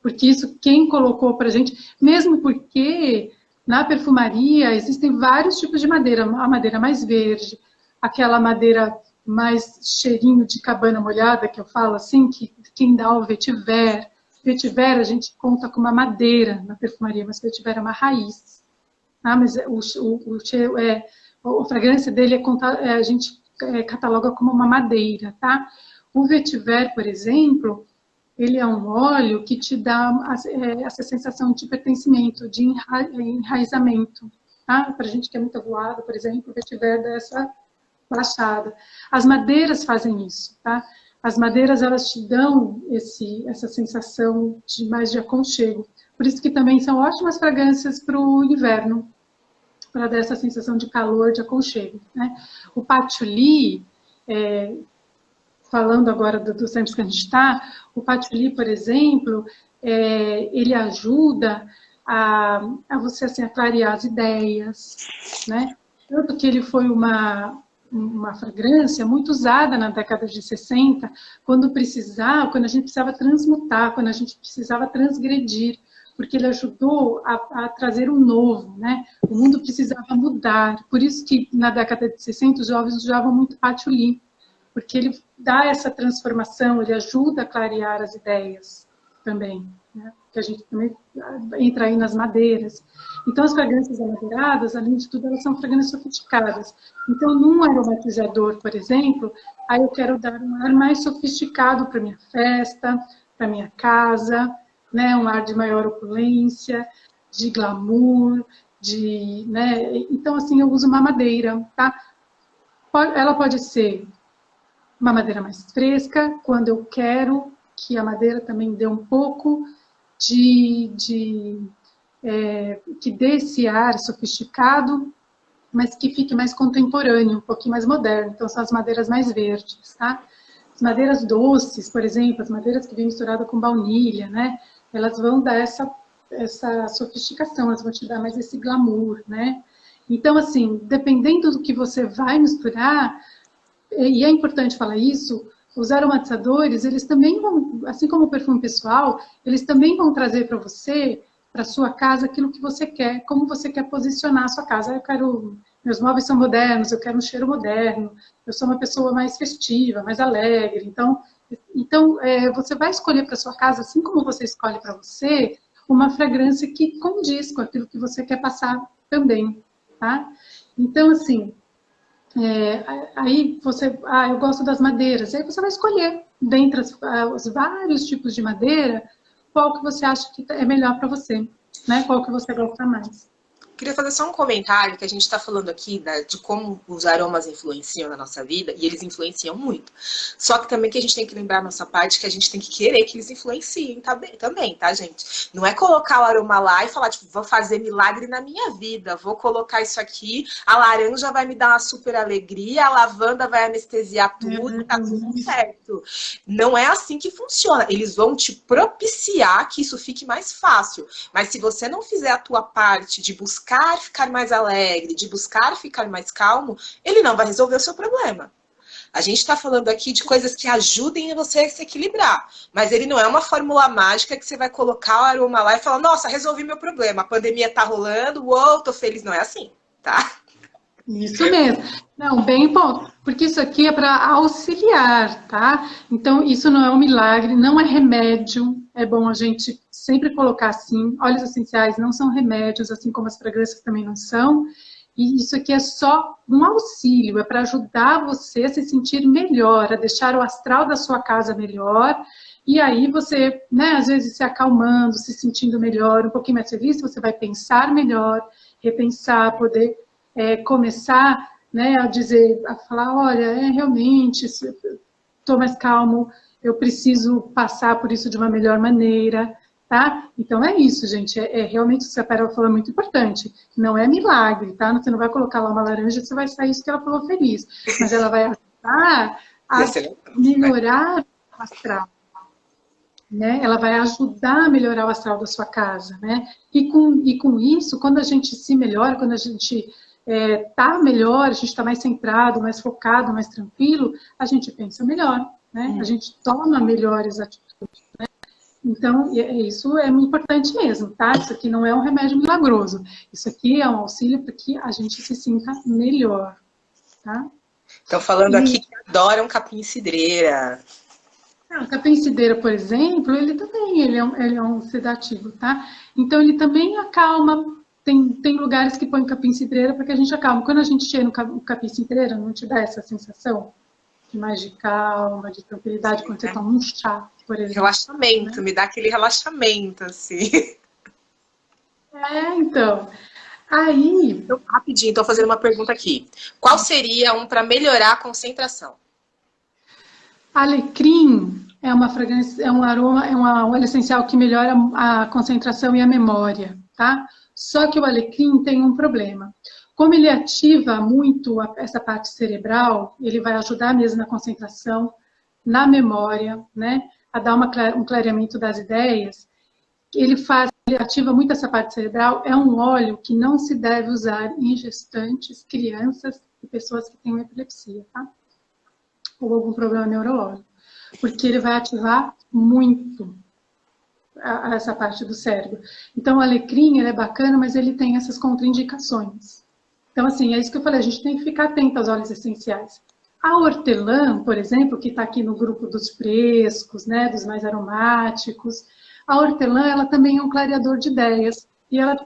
Porque isso quem colocou para a gente, mesmo porque na perfumaria existem vários tipos de madeira, a madeira mais verde, aquela madeira mais cheirinho de cabana molhada, que eu falo assim, que quem dá o vetiver. Vetiver a gente conta como uma madeira na perfumaria, mas vetiver é uma raiz. Ah, mas a fragrância dele a gente cataloga como uma madeira, tá? O vetiver, por exemplo, ele é um óleo que te dá essa sensação de pertencimento, de enraizamento. Tá? Para a gente que é muito avoado, por exemplo, o vetiver dá essa baixada. As madeiras fazem isso, tá? As madeiras, elas te dão essa sensação mais de aconchego. Por isso que também são ótimas fragrâncias para o inverno, para dar essa sensação de calor, de aconchego, né? O patchouli, falando agora dos tempos que a gente está, o patchouli, por exemplo, ele ajuda a você assim, a clarear as ideias, né? Tanto que ele foi uma fragrância muito usada na década de 60, quando a gente precisava transmutar, quando a gente precisava transgredir, porque ele ajudou a trazer um novo, né? O mundo precisava mudar. Por isso que na década de 60 os jovens usavam muito patchouli, porque ele dá essa transformação, ele ajuda a clarear as ideias também, né? Que a gente também entra aí nas madeiras. Então, as fragrâncias amadeiradas, além de tudo, elas são fragrâncias sofisticadas. Então, num aromatizador, por exemplo, aí eu quero dar um ar mais sofisticado para minha festa, para minha casa, né? Um ar de maior opulência, de glamour, né? Então, assim, eu uso uma madeira, tá? Ela pode ser uma madeira mais fresca, quando eu quero que a madeira também dê um pouco que dê esse ar sofisticado, mas que fique mais contemporâneo, um pouquinho mais moderno. Então, são as madeiras mais verdes, tá? As madeiras doces, por exemplo, as madeiras que vêm misturadas com baunilha, né? Elas vão dar essa sofisticação, elas vão te dar mais esse glamour, né? Então, assim, dependendo do que você vai misturar, e é importante falar isso, os aromatizadores, eles também vão, assim como o perfume pessoal, eles também vão trazer para você, para sua casa, aquilo que você quer, como você quer posicionar a sua casa. Meus móveis são modernos, eu quero um cheiro moderno, eu sou uma pessoa mais festiva, mais alegre. Então você vai escolher para sua casa, assim como você escolhe para você, uma fragrância que condiz com aquilo que você quer passar também, tá? Então, assim, aí você, eu gosto das madeiras, aí você vai escolher, dentre os vários tipos de madeira, qual que você acha que é melhor para você, né? Qual que você gosta mais. Queria fazer só um comentário, que a gente está falando aqui, né, de como os aromas influenciam na nossa vida, e eles influenciam muito. Só que também que a gente tem que lembrar a nossa parte, que a gente tem que querer que eles influenciem também, tá, gente? Não é colocar o aroma lá e falar, tipo, vou fazer milagre na minha vida, vou colocar isso aqui, a laranja vai me dar uma super alegria, a lavanda vai anestesiar tudo, tá tudo certo. Não é assim que funciona. Eles vão te propiciar que isso fique mais fácil. Mas se você não fizer a tua parte de buscar ficar mais alegre, de buscar ficar mais calmo, ele não vai resolver o seu problema. A gente está falando aqui de coisas que ajudem você a se equilibrar, mas ele não é uma fórmula mágica que você vai colocar o aroma lá e falar, nossa, resolvi meu problema, a pandemia tá rolando, uou, tô feliz. Não é assim, tá? Isso mesmo. Não, bem bom, porque isso aqui é para auxiliar, tá? Então, isso não é um milagre, não é remédio. É bom a gente sempre colocar assim. Óleos essenciais não são remédios, assim como as fragrâncias também não são. E isso aqui é só um auxílio, é para ajudar você a se sentir melhor, a deixar o astral da sua casa melhor. E aí você, né, às vezes se acalmando, se sentindo melhor, um pouquinho mais feliz, você vai pensar melhor, repensar, poder começar, né, a falar, olha, realmente, estou mais calmo, eu preciso passar por isso de uma melhor maneira, tá? Então é isso, gente, realmente isso que a Pérola falou é muito importante, não é milagre, tá? Você não vai colocar lá uma laranja e você vai sair isso que ela falou feliz, mas ela vai ajudar a melhorar o astral, né? Ela vai ajudar a melhorar o astral da sua casa, né? E com isso, quando a gente se melhora, quando a gente tá melhor, a gente está mais centrado, mais focado, mais tranquilo, a gente pensa melhor, né? A gente toma melhores atitudes, né? Então, isso é muito importante mesmo, tá? Isso aqui não é um remédio milagroso. Isso aqui é um auxílio para que a gente se sinta melhor, tá? Estão falando aqui que adoram capim-cidreira. O capim-cidreira, por exemplo, ele é um sedativo, tá? Então, ele também acalma. Tem lugares que põem capim-cidreira para que a gente acalme. Quando a gente cheira no capim-cidreira, não te dá essa sensação de mais de calma, de tranquilidade, quando você toma um chá, por exemplo. Relaxamento, né? Me dá aquele relaxamento, assim. Então. Aí... Então, rapidinho, estou fazendo uma pergunta aqui. Qual seria um para melhorar a concentração? Alecrim é uma fragrância, é um aroma, é um óleo essencial que melhora a concentração e a memória, tá? Só que o alecrim tem um problema. Como ele ativa muito essa parte cerebral, ele vai ajudar mesmo na concentração, na memória, né? A dar um clareamento das ideias. Ele ativa muito essa parte cerebral. É um óleo que não se deve usar em gestantes, crianças e pessoas que têm epilepsia, tá? Ou algum problema neurológico. Porque ele vai ativar muito essa parte do cérebro. Então, o alecrim, ele é bacana, mas ele tem essas contraindicações. Então, assim, é isso que eu falei, a gente tem que ficar atento aos óleos essenciais. A hortelã, por exemplo, que está aqui no grupo dos frescos, né, dos mais aromáticos, a hortelã, ela também é um clareador de ideias. E ela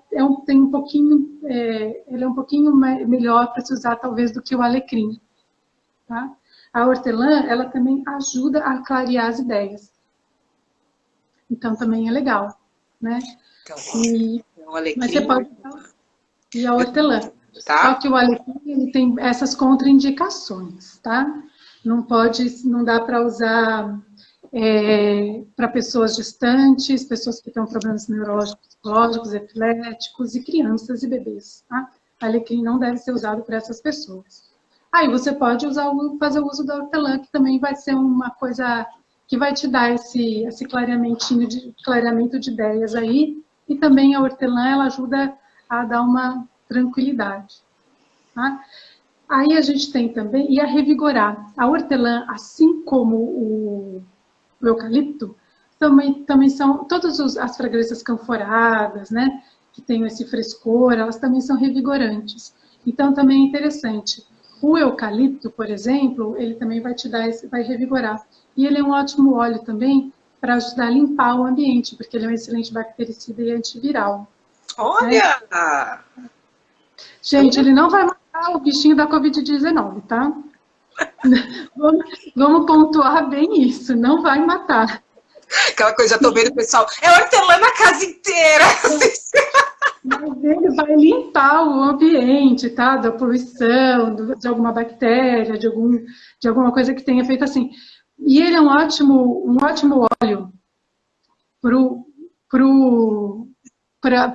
tem um pouquinho, ele é um pouquinho melhor para se usar, talvez, do que o alecrim. Tá? A hortelã, ela também ajuda a clarear as ideias. Então, também é legal, né? Então, o alecrim... Mas você pode... E a hortelã. Tá? Só que o alecrim, ele tem essas contraindicações, tá? Não dá para usar para pessoas gestantes, pessoas que têm problemas neurológicos, psicológicos, epiléticos e crianças e bebês, tá? Alecrim não deve ser usado por essas pessoas. Aí você pode fazer o uso da hortelã, que também vai ser uma coisa que vai te dar esse clareamento de ideias aí. E também a hortelã, ela ajuda a dar uma tranquilidade. Tá? Aí a gente tem também, e a revigorar. A hortelã, assim como o eucalipto, também são, todas as fragrâncias canforadas, né, que tem esse frescor, elas também são revigorantes. Então também é interessante. O eucalipto, por exemplo, ele também vai te dar, vai revigorar. E ele é um ótimo óleo também para ajudar a limpar o ambiente, porque ele é um excelente bactericida e antiviral. Olha! Né? Gente, ele não vai matar o bichinho da Covid-19, tá? Vamos pontuar bem isso, não vai matar. Aquela coisa, já tô vendo o pessoal, é hortelã na casa inteira! Mas ele vai limpar o ambiente, tá? Da poluição, de alguma bactéria, de alguma coisa que tenha feito assim. E ele é um ótimo óleo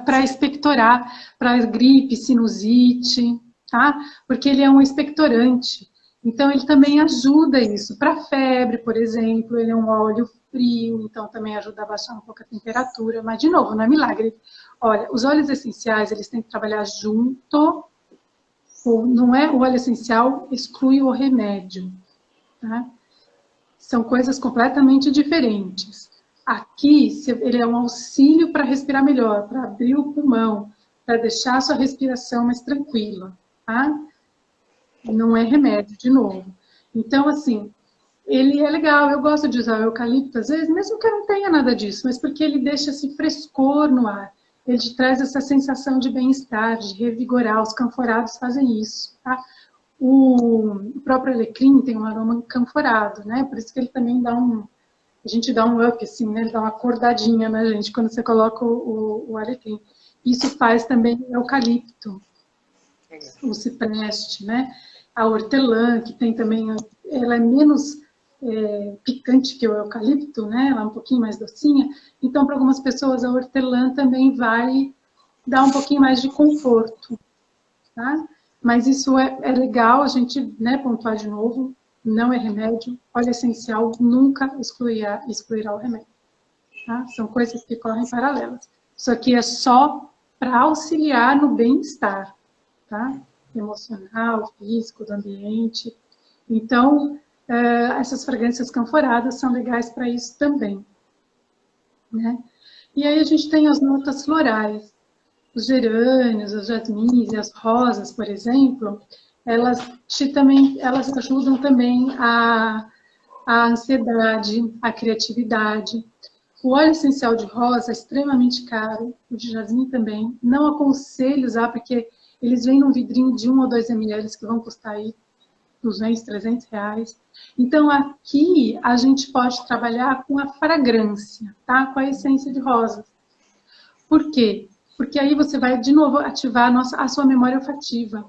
para expectorar, para gripe, sinusite, tá? Porque ele é um expectorante. Então, ele também ajuda isso. Para febre, por exemplo, ele é um óleo frio, então também ajuda a baixar um pouco a temperatura. Mas, de novo, não é milagre. Olha, os óleos essenciais, eles têm que trabalhar junto. Não é o óleo essencial exclui o remédio, tá? São coisas completamente diferentes. Aqui, ele é um auxílio para respirar melhor, para abrir o pulmão, para deixar a sua respiração mais tranquila, tá? Não é remédio, de novo. Então, assim, ele é legal. Eu gosto de usar o eucalipto, às vezes, mesmo que eu não tenha nada disso, mas porque ele deixa esse frescor no ar. Ele te traz essa sensação de bem-estar, de revigorar. Os canforados fazem isso, tá? O próprio alecrim tem um aroma canforado, né? Por isso que ele também dá a gente dá um up, assim, né? Ele dá uma acordadinha na gente quando você coloca o alecrim. Isso faz também o eucalipto, o cipreste, né? A hortelã, que tem também, ela é menos picante que o eucalipto, né? Ela é um pouquinho mais docinha. Então, para algumas pessoas, a hortelã também vai dar um pouquinho mais de conforto, tá? Mas isso é legal a gente, né, pontuar de novo. não é remédio, óleo essencial nunca excluirá o remédio. Tá? São coisas que correm paralelas. Isso aqui é só para auxiliar no bem-estar, tá? Emocional, físico, do ambiente. Então, essas fragrâncias canforadas são legais para isso também, né? E aí a gente tem as notas florais. Os gerânios, os jasmins e as rosas, por exemplo, elas ajudam também a ansiedade, a criatividade. O óleo essencial de rosa é extremamente caro, o de jasmim também. Não aconselho usar, porque eles vêm num vidrinho de 1 ou 2 ml que vão custar aí 200, 300 reais. Então, aqui a gente pode trabalhar com a fragrância, tá? Com a essência de rosas. Por quê? Porque aí você vai, de novo, ativar a sua memória olfativa,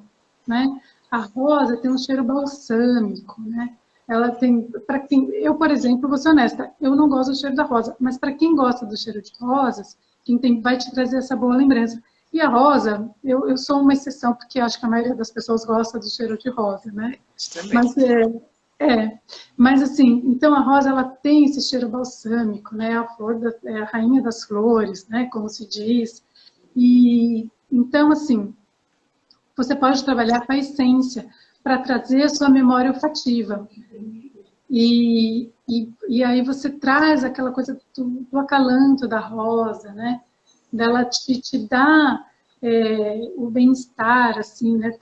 né? A rosa tem um cheiro balsâmico, né? Ela tem, para quem, eu, por exemplo, vou ser honesta, eu não gosto do cheiro da rosa, mas para quem gosta do cheiro de rosas, vai te trazer essa boa lembrança. E a rosa, eu sou uma exceção, porque acho que a maioria das pessoas gosta do cheiro de rosa, né? Mas, mas assim, então a rosa, ela tem esse cheiro balsâmico, né? A flor é a rainha das flores, né? Como se diz. E, então, assim, você pode trabalhar com a essência para trazer a sua memória olfativa. E aí você traz aquela coisa do acalanto da rosa, né? Dela te dá o bem-estar, assim, né?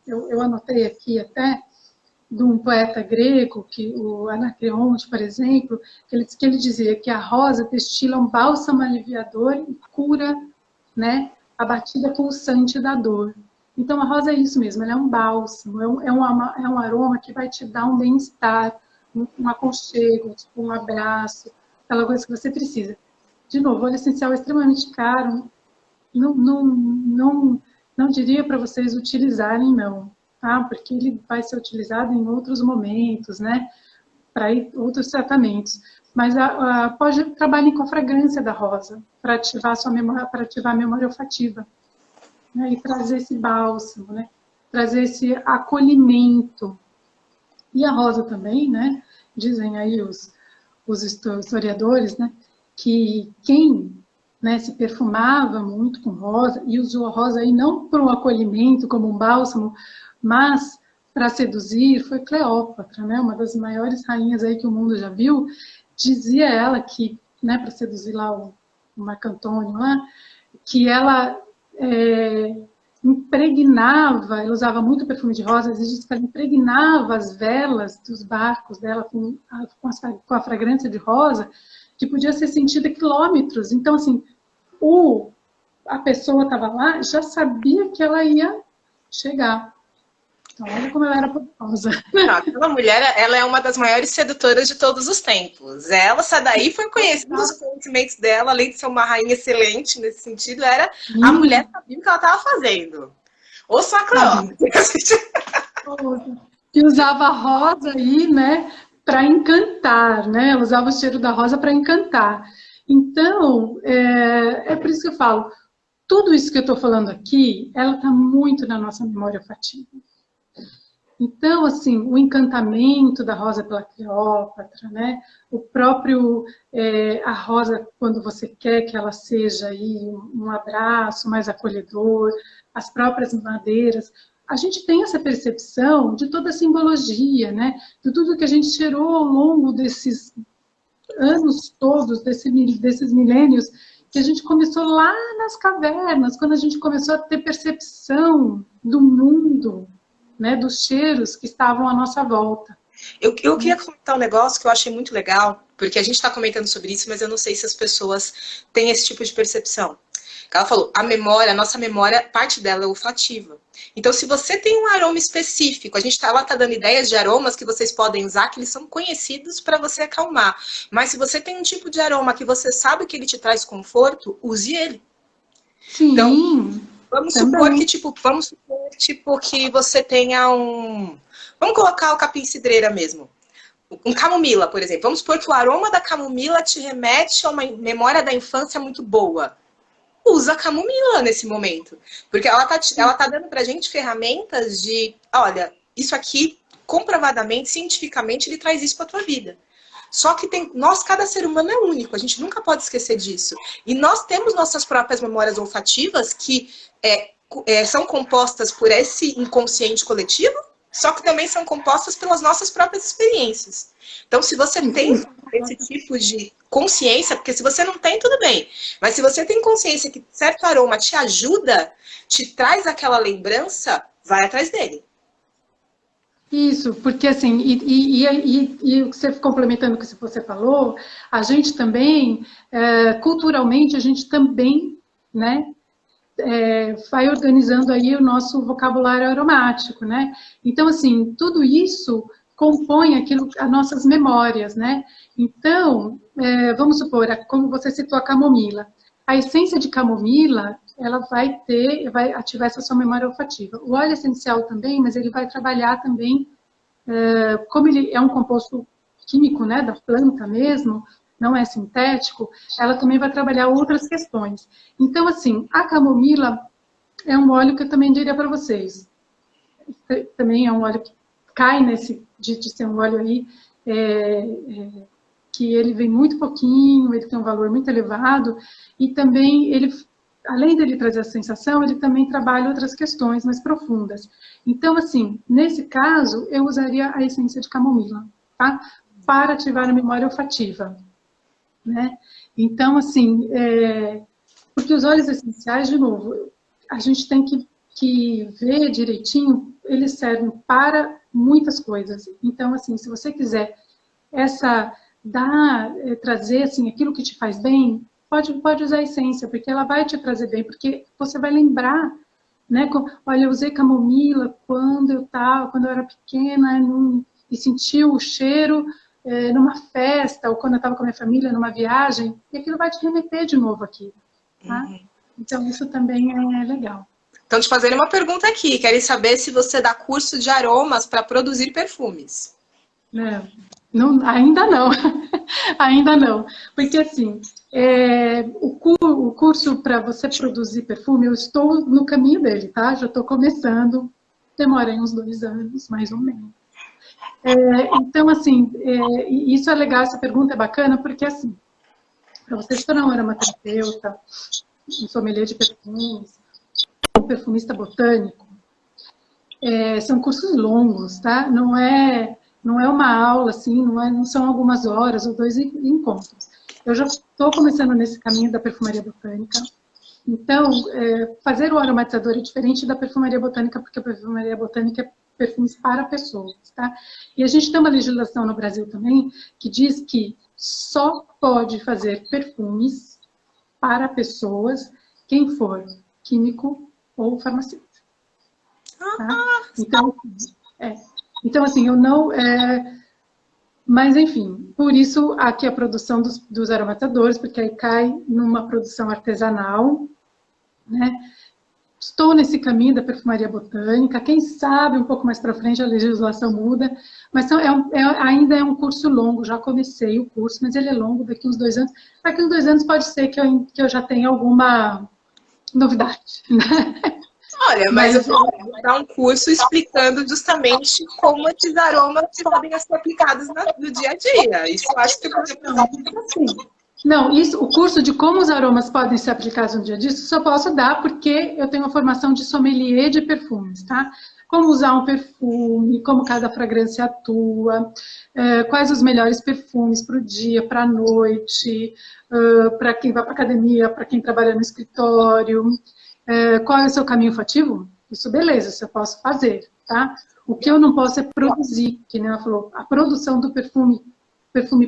Eu anotei aqui até de um poeta grego, o Anacreonte, por exemplo, que ele dizia que a rosa destila um bálsamo aliviador e cura, né, a batida pulsante da dor. Então, a rosa é isso mesmo, ela é um bálsamo, é um aroma que vai te dar um bem-estar, um aconchego, tipo um abraço, aquela coisa que você precisa. De novo, o óleo essencial é extremamente caro, não diria para vocês utilizarem, não, tá? Porque ele vai ser utilizado em outros momentos, né? Para outros tratamentos. Mas pode trabalhar com a fragrância da rosa, para ativar a sua memória, para ativar a memória olfativa, né? E trazer esse bálsamo, né? Trazer esse acolhimento. E a rosa também, né? Dizem aí os historiadores, né? Que quem, né, se perfumava muito com rosa e usou a rosa aí não para um acolhimento, como um bálsamo, mas para seduzir, foi Cleópatra, né? Uma das maiores rainhas aí que o mundo já viu. Dizia ela que, né, para seduzir lá o Marco Antônio lá, que ela impregnava, ela usava muito perfume de rosas, e diz que ela impregnava as velas dos barcos dela com a fragrância de rosa, que podia ser sentida a quilômetros. Então, assim, a pessoa estava lá, já sabia que ela ia chegar. Então, olha como ela era poderosa. Aquela mulher, ela é uma das maiores sedutoras de todos os tempos. Ela, essa daí, foi conhecida os conhecimentos dela, além de ser uma rainha excelente nesse sentido, era a mulher que sabia o que ela estava fazendo. Ou só a Cleópatra. Que usava a rosa aí, né, para encantar, né? Usava o cheiro da rosa para encantar. Então, é por isso que eu falo, tudo isso que eu estou falando aqui, ela está muito na nossa memória olfativa. Então, assim, o encantamento da rosa pela Cleópatra, né? O próprio, a rosa, quando você quer que ela seja aí um abraço mais acolhedor, as próprias madeiras, a gente tem essa percepção de toda a simbologia, né? De tudo que a gente cheirou ao longo desses anos todos, desses milênios, que a gente começou lá nas cavernas, quando a gente começou a ter percepção do mundo, né, dos cheiros que estavam à nossa volta. Eu queria comentar um negócio que eu achei muito legal, porque a gente está comentando sobre isso, mas eu não sei se as pessoas têm esse tipo de percepção. Ela falou, a nossa memória, parte dela é olfativa. Então, se você tem um aroma específico, ela está dando ideias de aromas que vocês podem usar, que eles são conhecidos para você acalmar. Mas se você tem um tipo de aroma que você sabe que ele te traz conforto, use ele. Sim. Então, vamos supor que você tenha Vamos colocar o capim-cidreira mesmo. Um camomila, por exemplo. Vamos supor que o aroma da camomila te remete a uma memória da infância muito boa. Usa a camomila nesse momento. Porque ela tá dando pra gente ferramentas de, olha, isso aqui comprovadamente, cientificamente, ele traz isso para a tua vida. Só que cada ser humano é único, a gente nunca pode esquecer disso. E nós temos nossas próprias memórias olfativas que são compostas por esse inconsciente coletivo, só que também são compostas pelas nossas próprias experiências. Então, se você tem esse tipo de consciência, porque se você não tem, tudo bem. Mas se você tem consciência que certo aroma te ajuda, te traz aquela lembrança, vai atrás dele. Isso, porque assim, e você complementando o que você falou, a gente também, culturalmente, a gente também, né, vai organizando aí o nosso vocabulário aromático, né? Então, assim, tudo isso compõe as nossas memórias, né? Então, vamos supor, como você citou a camomila, a essência de camomila, ela vai ativar essa sua memória olfativa. O óleo essencial também, mas ele vai trabalhar também, como ele é um composto químico, né, da planta mesmo, não é sintético, ela também vai trabalhar outras questões. Então, assim, a camomila é um óleo que eu também diria para vocês. Também é um óleo que cai de ser um óleo aí, que ele vem muito pouquinho, ele tem um valor muito elevado, e também ele, além dele trazer a sensação, ele também trabalha outras questões mais profundas. Então, assim, nesse caso, eu usaria a essência de camomila, tá? Para ativar a memória olfativa, né? Então, assim, porque os óleos essenciais, de novo, a gente tem que ver direitinho, eles servem para muitas coisas. Então, assim, se você quiser trazer, assim, aquilo que te faz bem, pode usar a essência, porque ela vai te trazer bem, porque você vai lembrar, né? Olha, eu usei camomila quando eu era pequena e senti o cheiro numa festa, ou quando eu estava com a minha família, numa viagem, e aquilo vai te remeter de novo aqui, tá? Então, isso também é legal. Então, te fazendo uma pergunta aqui, querem saber se você dá curso de aromas para produzir perfumes. Não, ainda não, ainda não, porque assim, o curso para você produzir perfume, eu estou no caminho dele, tá? Já estou começando, demora uns 2 anos, mais ou menos. Então, assim, isso é legal, essa pergunta é bacana, porque assim, para você se tornar um aromaterapeuta, um sommelier de perfumes, um perfumista botânico, são cursos longos, tá? Não é uma aula, assim, não são algumas horas ou 2 encontros. Eu já estou começando nesse caminho da perfumaria botânica. Então, fazer o aromatizador é diferente da perfumaria botânica, porque a perfumaria botânica é perfumes para pessoas, tá? E a gente tem uma legislação no Brasil também que diz que só pode fazer perfumes para pessoas quem for químico ou farmacêutico. Tá? Então, assim, eu não... mas, enfim, por isso aqui a produção dos aromatizadores, porque aí cai numa produção artesanal, né? Estou nesse caminho da perfumaria botânica, quem sabe um pouco mais para frente a legislação muda, mas ainda é um curso longo, já comecei o curso, mas ele é longo, daqui uns 2 anos. Daqui uns 2 anos pode ser que eu já tenha alguma novidade, né? Olha, mas eu vou dar um curso explicando justamente como esses aromas podem ser aplicados no dia a dia. Isso eu acho que eu Não, o curso de como os aromas podem ser aplicados no dia a dia, isso só posso dar porque eu tenho uma formação de sommelier de perfumes, tá? Como usar um perfume, como cada fragrância atua, quais os melhores perfumes para o dia, para a noite, para quem vai para a academia, para quem trabalha no escritório, qual é o seu caminho olfativo? Isso, beleza, isso eu posso fazer, tá? O que eu não posso é produzir, que nem ela falou, a produção do perfume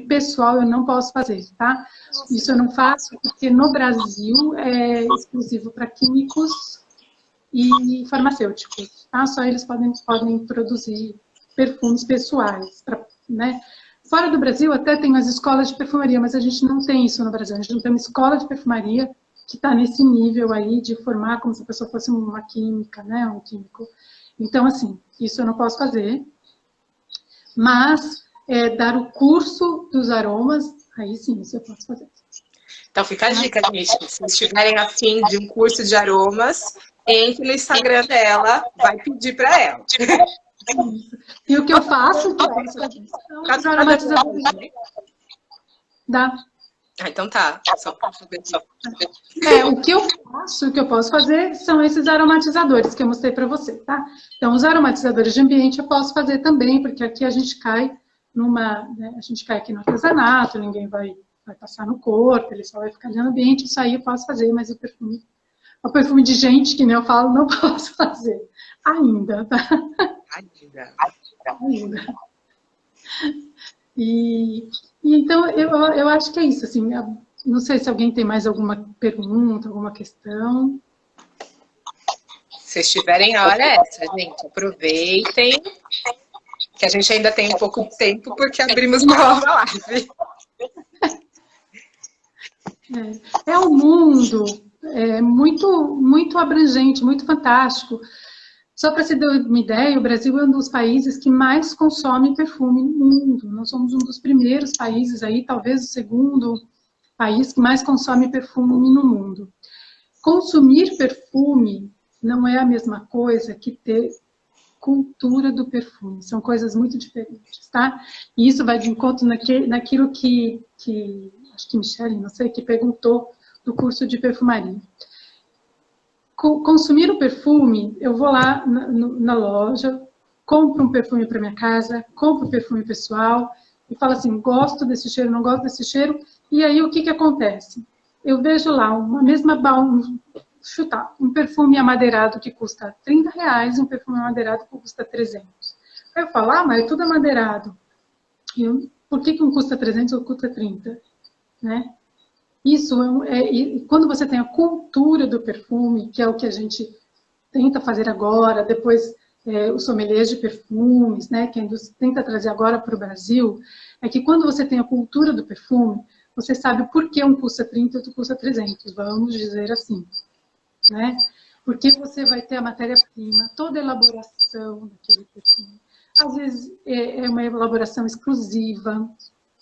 pessoal eu não posso fazer, tá? Isso eu não faço porque no Brasil é exclusivo para químicos e farmacêuticos, tá? Só eles podem produzir perfumes pessoais, né? Fora do Brasil até tem as escolas de perfumaria, mas a gente não tem isso no Brasil, a gente não tem uma escola de perfumaria que está nesse nível aí de formar como se a pessoa fosse uma química, né? Um químico. Então, assim, isso eu não posso fazer, mas dar o curso dos aromas, aí sim, isso eu posso fazer. Então fica a dica, gente. Se vocês estiverem afim de um curso de aromas, entre no Instagram dela, vai pedir para ela. Isso. E o que eu faço, que é são os aromatizadores. Dá. Ah, então tá. Só pra saber. O que eu faço, o que eu posso fazer são esses aromatizadores que eu mostrei para você, tá? Então, os aromatizadores de ambiente eu posso fazer também, porque aqui a gente cai né, a gente cai aqui no artesanato, ninguém vai passar no corpo, ele só vai ficar ali no ambiente, isso aí eu posso fazer, mas o perfume de gente, que nem eu falo, não posso fazer ainda, tá? Ainda. E então, eu acho que é isso, assim, não sei se alguém tem mais alguma pergunta, alguma questão. Se vocês tiverem, a hora é essa, gente. Aproveitem, que a gente ainda tem um pouco de tempo, porque abrimos uma nova live. É um mundo muito, muito abrangente, muito fantástico. Só para você ter uma ideia, o Brasil é um dos países que mais consome perfume no mundo. Nós somos um dos primeiros países aí, talvez o segundo país que mais consome perfume no mundo. Consumir perfume não é a mesma coisa que ter cultura do perfume. São coisas muito diferentes, tá? E isso vai de encontro naquilo que acho que Michele, não sei, que perguntou do curso de perfumaria. Consumir o perfume, eu vou lá na loja, compro um perfume para minha casa, compro um perfume pessoal, e falo assim, gosto desse cheiro, não gosto desse cheiro, e aí o que acontece? Eu vejo lá uma mesma chutar, um perfume amadeirado que custa R$30 e um perfume amadeirado que custa 300. Aí eu falo, mas é tudo amadeirado. Por que um custa 300 ou custa 30? Né? Isso quando você tem a cultura do perfume, que é o que a gente tenta fazer agora, depois os sommeliers de perfumes, né, que a indústria tenta trazer agora para o Brasil, é que quando você tem a cultura do perfume, você sabe por que um custa 30 e outro custa 300, vamos dizer assim. Né? Porque você vai ter a matéria-prima, toda a elaboração daquele perfume. Às vezes é uma elaboração exclusiva,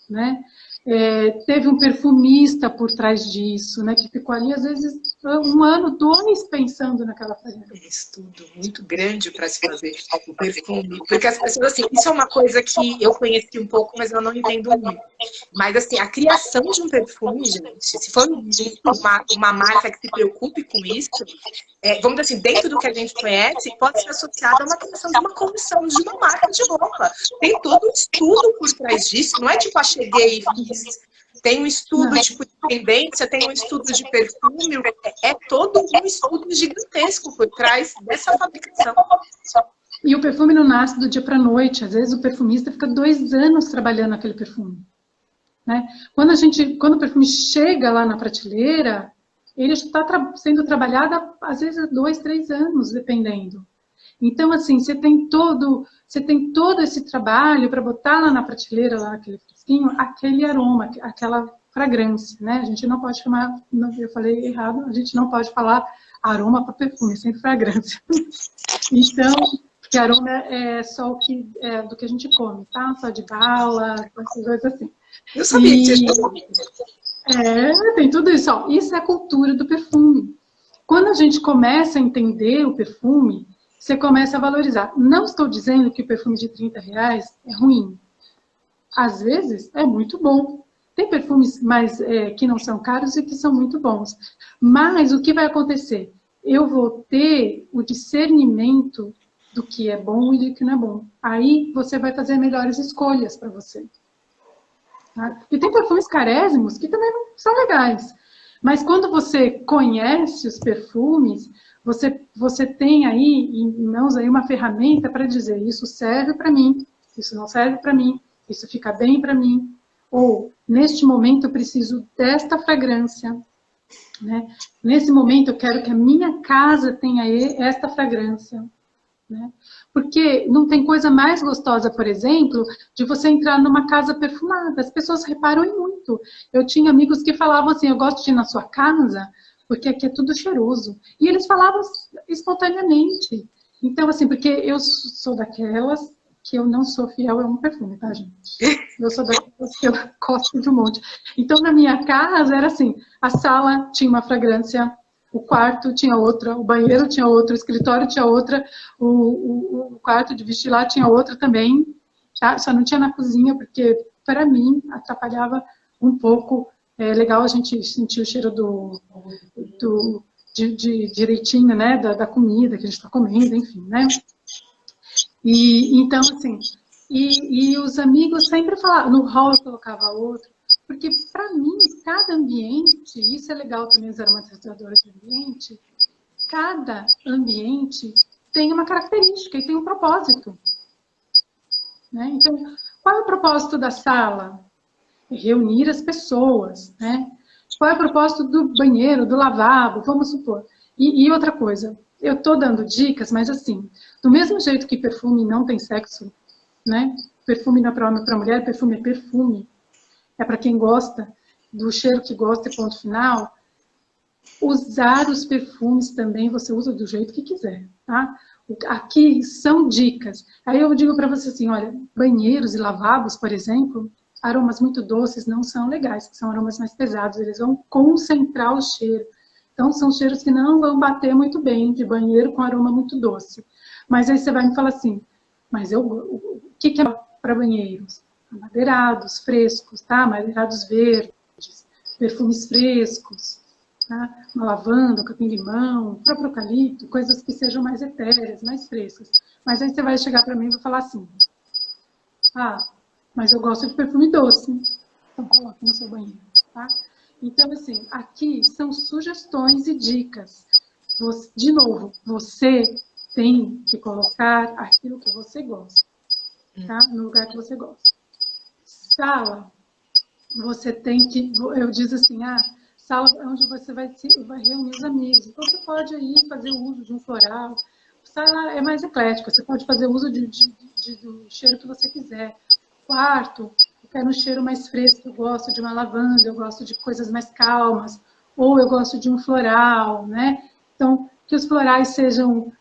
né? Teve um perfumista por trás disso, né? Que ficou ali, às vezes, 1 ano, 2 pensando naquela fragrância. É um estudo muito grande para se fazer o perfume. Porque as pessoas, assim, isso é uma coisa que eu conheci um pouco, mas eu não entendo muito. Mas, assim, a criação de um perfume, gente, se for uma marca que se preocupe com isso, vamos dizer assim, dentro do que a gente conhece, pode ser associada a uma criação de uma coleção, de uma marca de roupa. Tem todo um estudo por trás disso, não é tipo, cheguei e fiz. Tem um estudo tipo de tendência, tem um estudo de perfume, é todo um estudo gigantesco por trás dessa fabricação. E o perfume não nasce do dia para a noite, às vezes o perfumista fica 2 anos trabalhando aquele perfume. Né? Quando o perfume chega lá na prateleira, ele está sendo trabalhado, às vezes, 2, 3 anos, dependendo. Então, assim, você tem todo esse trabalho para botar lá na prateleira, lá naquele fresquinho, aquele aroma, aquela fragrância, né? A gente não pode chamar, eu falei errado, a gente não pode falar aroma para perfume, sempre fragrância. Então, porque aroma é só do que a gente come, tá? Só de bala, essas coisas assim. Eu sabia que você tem tudo isso. Ó. Isso é a cultura do perfume. Quando a gente começa a entender o perfume, você começa a valorizar. Não estou dizendo que o perfume de R$30 é ruim. Às vezes, é muito bom. Tem perfumes que não são caros e que são muito bons. Mas o que vai acontecer? Eu vou ter o discernimento do que é bom e do que não é bom. Aí você vai fazer melhores escolhas para você. Tá? E tem perfumes carésimos que também não são legais. Mas quando você conhece os perfumes, você tem aí em mãos aí uma ferramenta para dizer isso serve para mim, isso não serve para mim, isso fica bem para mim, ou neste momento eu preciso desta fragrância, né? Nesse momento eu quero que a minha casa tenha esta fragrância. Né? Porque não tem coisa mais gostosa, por exemplo, de você entrar numa casa perfumada. As pessoas reparam em muito. Eu tinha amigos que falavam assim, eu gosto de ir na sua casa, porque aqui é tudo cheiroso. E eles falavam espontaneamente. Então, assim, porque eu sou daquelas que eu não sou fiel a um perfume, tá, gente? Eu sou daquelas que eu gosto de um monte. Então, na minha casa, era assim, a sala tinha uma fragrância, o quarto tinha outra, o banheiro tinha outra, o escritório tinha outra, o quarto de vestir lá tinha outra também, tá? Só não tinha na cozinha, porque, para mim, atrapalhava um pouco. É legal a gente sentir o cheiro de direitinho, né, da comida que a gente está comendo, enfim, né? E então, assim, e os amigos sempre falavam, no hall eu colocava outro, porque para mim, cada ambiente, isso é legal também os aromatizadores de ambiente, cada ambiente tem uma característica e tem um propósito. Né? Então, qual é o propósito da sala? Reunir as pessoas, né? Qual é o propósito do banheiro, do lavabo, vamos supor. E outra coisa, eu estou dando dicas, mas assim, do mesmo jeito que perfume não tem sexo, né? Perfume não é para homem, para mulher, perfume é perfume. É para quem gosta, do cheiro que gosta e ponto final. Usar os perfumes também, você usa do jeito que quiser, tá? Aqui são dicas. Aí eu digo para você assim, olha, banheiros e lavabos, por exemplo, aromas muito doces não são legais, são aromas mais pesados, eles vão concentrar o cheiro. Então, são cheiros que não vão bater muito bem de banheiro com aroma muito doce. Mas aí você vai me falar assim, mas o que é para banheiros? Amadeirados, frescos, tá? Amadeirados verdes, perfumes frescos, tá? Uma lavanda, um capim-limão, o próprio eucalipto, coisas que sejam mais etéreas, mais frescas. Mas aí você vai chegar para mim e vai falar assim, mas eu gosto de perfume doce, então coloque no seu banheiro, tá? Então, assim, aqui são sugestões e dicas. De novo, você tem que colocar aquilo que você gosta, tá? No lugar que você gosta. Sala, você tem que, eu digo assim, sala é onde você vai reunir os amigos. Então, você pode aí fazer o uso de um floral. Sala é mais eclética, você pode fazer uso do cheiro que você quiser. Quarto, eu quero um cheiro mais fresco, eu gosto de uma lavanda, eu gosto de coisas mais calmas, ou eu gosto de um floral, né? Então, que os florais sejam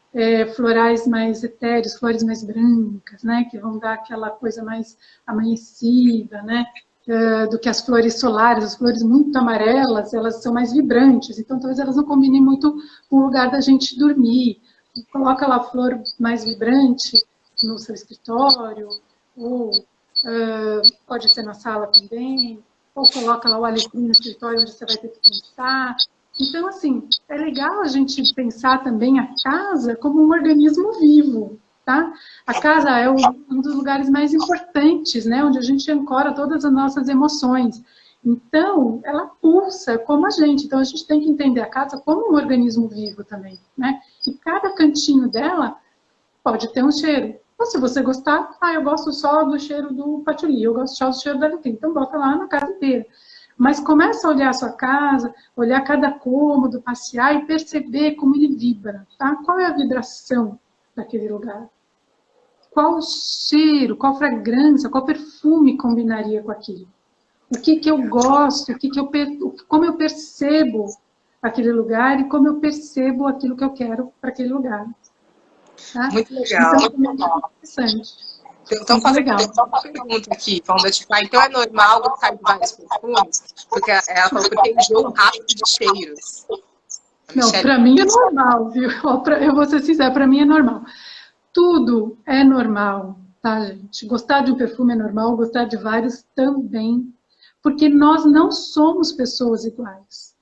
florais mais etéreos, flores mais brancas, né? Que vão dar aquela coisa mais amanhecida, né? Do que as flores solares, as flores muito amarelas, elas são mais vibrantes, então talvez elas não combinem muito com o lugar da gente dormir. Coloca lá a flor mais vibrante no seu escritório, ou pode ser na sala também, ou coloca lá o alecrim no escritório onde você vai ter que pensar. Então, assim, é legal a gente pensar também a casa como um organismo vivo, tá? A casa é um dos lugares mais importantes, né? Onde a gente ancora todas as nossas emoções. Então, ela pulsa como a gente. Então, a gente tem que entender a casa como um organismo vivo também, né? E cada cantinho dela pode ter um cheiro. Ou se você gostar, eu gosto só do cheiro do patchouli, eu gosto só do cheiro da alecrim. Então, bota lá na casa inteira. Mas começa a olhar a sua casa, olhar cada cômodo, passear e perceber como ele vibra, tá? Qual é a vibração daquele lugar? Qual cheiro, qual fragrância, qual perfume combinaria com aquilo? O que eu gosto, como eu percebo aquele lugar e como eu percebo aquilo que eu quero para aquele lugar. Tá? Muito legal. Então, é muito interessante. Então, só uma pergunta aqui, falando tipo, então é normal gostar de vários perfumes? Porque ela falou que tem jogo rápido de cheiros. Não, para mim é normal, viu? Eu vou ser sincera, para mim é normal. Tudo é normal, tá, gente? Gostar de um perfume é normal, gostar de vários também, porque nós não somos pessoas iguais.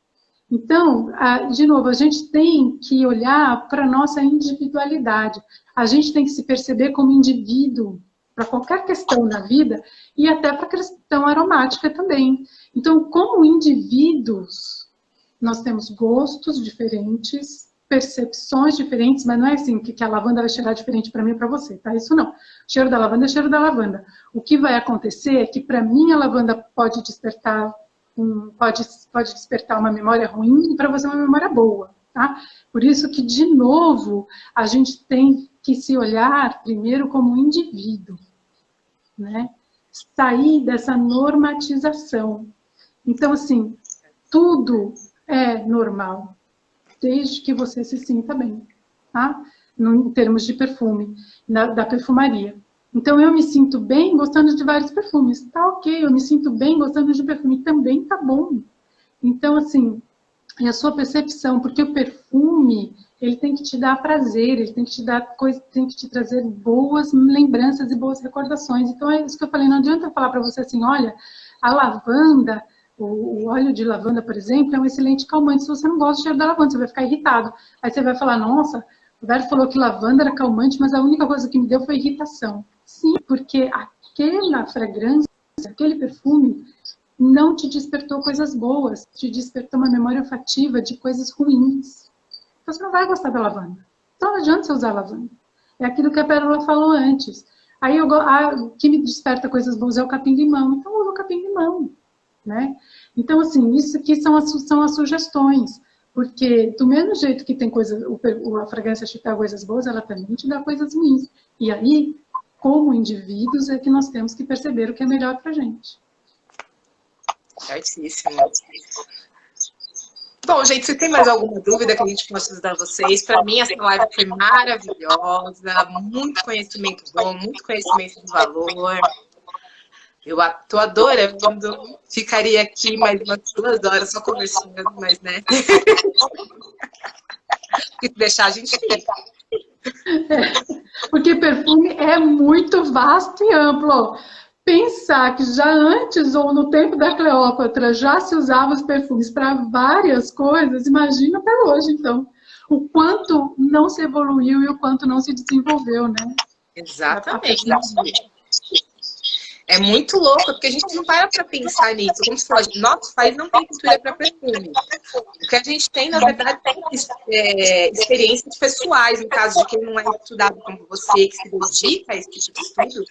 Então, de novo, a gente tem que olhar para a nossa individualidade. A gente tem que se perceber como indivíduo para qualquer questão na vida e até para a questão aromática também. Então, como indivíduos, nós temos gostos diferentes, percepções diferentes, mas não é assim que a lavanda vai cheirar diferente para mim e para você, tá? Isso não. O cheiro da lavanda é cheiro da lavanda. O que vai acontecer é que para mim a lavanda pode despertar uma memória ruim e para você uma memória boa, tá? Por isso que, de novo, a gente tem que se olhar primeiro como indivíduo, né? Sair dessa normatização. Então, assim, tudo é normal, desde que você se sinta bem, tá? Em termos de perfume, da perfumaria. Então, eu me sinto bem gostando de vários perfumes. Tá ok, eu me sinto bem gostando de perfume. Também tá bom. Então, assim, e a sua percepção, porque o perfume, ele tem que te dar prazer, ele tem que te dar coisa, tem que te trazer boas lembranças e boas recordações. Então é isso que eu falei, não adianta eu falar para você assim, olha, a lavanda, o óleo de lavanda, por exemplo, é um excelente calmante. Se você não gosta do cheiro da lavanda, você vai ficar irritado. Aí você vai falar, nossa, o Roberto falou que lavanda era calmante, mas a única coisa que me deu foi irritação. Sim, porque aquela fragrância, aquele perfume, não te despertou coisas boas, te despertou uma memória olfativa de coisas ruins. Então você não vai gostar da lavanda. Então não adianta você usar lavanda. É aquilo que a Pérola falou antes. Aí o que me desperta coisas boas é o capim-limão. Então usa o capim-limão, né? Então, assim, isso aqui são as sugestões. Porque do mesmo jeito que tem a fragrância te dá coisas boas, ela também te dá coisas ruins. E aí, como indivíduos, é que nós temos que perceber o que é melhor pra gente. Certíssimo. Bom, gente, se tem mais alguma dúvida que a gente possa ajudar vocês, para mim essa live foi maravilhosa, muito conhecimento bom, muito conhecimento de valor. Eu tô adorando, ficaria aqui mais umas 2 horas só conversando, mas né? Se deixar a gente fica. Porque perfume é muito vasto e amplo. Pensar que já antes, ou no tempo da Cleópatra, já se usava os perfumes para várias coisas, imagina até hoje, então. O quanto não se evoluiu e o quanto não se desenvolveu, né? Exatamente. É muito louco, porque a gente não para pensar nisso. Como se fosse, nosso país não tem cultura para perfume. O que a gente tem, na verdade, é experiências pessoais, no caso de quem não é estudado como você, que se dedica a esse tipo de estudo,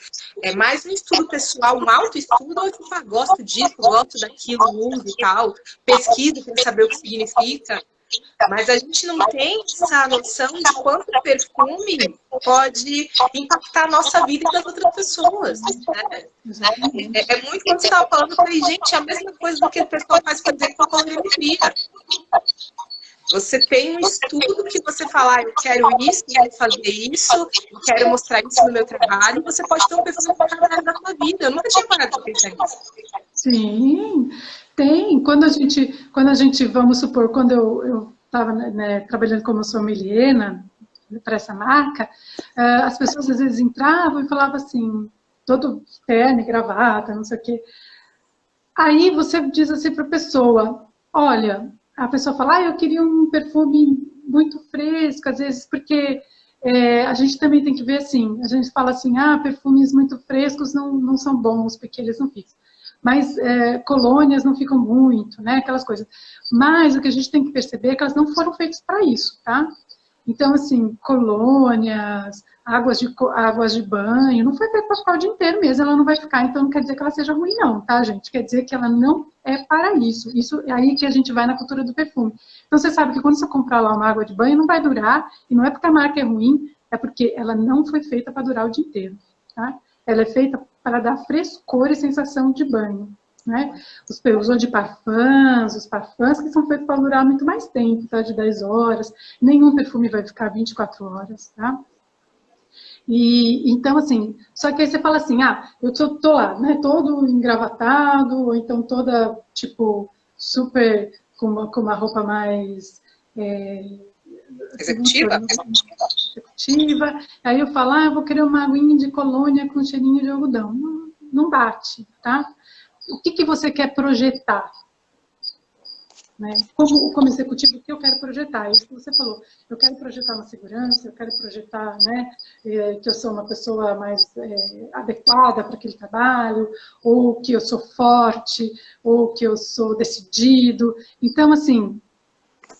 é mais um estudo pessoal, um autoestudo, ou tipo, gosto disso, gosto daquilo, uso e tal, pesquisa para saber o que significa. Mas a gente não tem essa noção de quanto o perfume pode impactar a nossa vida e das outras pessoas. Né? É muito quando você estava falando, eu falei, gente, é a mesma coisa do que o pessoal faz, por exemplo, com a colorimetria. Você tem um estudo que você fala, eu quero isso, quero fazer isso, eu quero mostrar isso no meu trabalho, você pode ter um perfume para cada área da sua vida. Eu nunca tinha parado para pensar nisso. Sim, tem. Quando a gente, vamos supor, quando eu estava, né, trabalhando como sommelier para essa marca, as pessoas às vezes entravam e falavam assim, todo terno e gravata, não sei o quê. Aí você diz assim para a pessoa, olha, a pessoa fala, eu queria um perfume muito fresco, às vezes, porque a gente também tem que ver assim, a gente fala assim, perfumes muito frescos não são bons, porque eles não ficam. Mas colônias não ficam muito, né? Aquelas coisas. Mas o que a gente tem que perceber é que elas não foram feitas para isso, tá? Então, assim, colônias, águas de banho, não foi feita para ficar o dia inteiro mesmo, ela não vai ficar, então não quer dizer que ela seja ruim, não, tá, gente? Quer dizer que ela não é para isso. Isso é aí que a gente vai na cultura do perfume. Então, você sabe que quando você comprar lá uma água de banho, não vai durar, e não é porque a marca é ruim, é porque ela não foi feita para durar o dia inteiro, tá? Ela é feita para dar frescor e sensação de banho, né? Os parfums que são feitos para durar muito mais tempo, tá? De 10 horas. Nenhum perfume vai ficar 24 horas, tá? E, então, assim, só que aí você fala assim, eu tô lá, né? Todo engravatado, ou então toda, tipo, super, com uma roupa mais... Executiva? Aí eu falo, eu vou querer uma aguinha de colônia com cheirinho de algodão. Não bate, tá? O que você quer projetar? Né? Como executivo, o que eu quero projetar? É isso que você falou. Eu quero projetar uma segurança, eu quero projetar, né, que eu sou uma pessoa mais adequada para aquele trabalho, ou que eu sou forte, ou que eu sou decidido. Então, assim,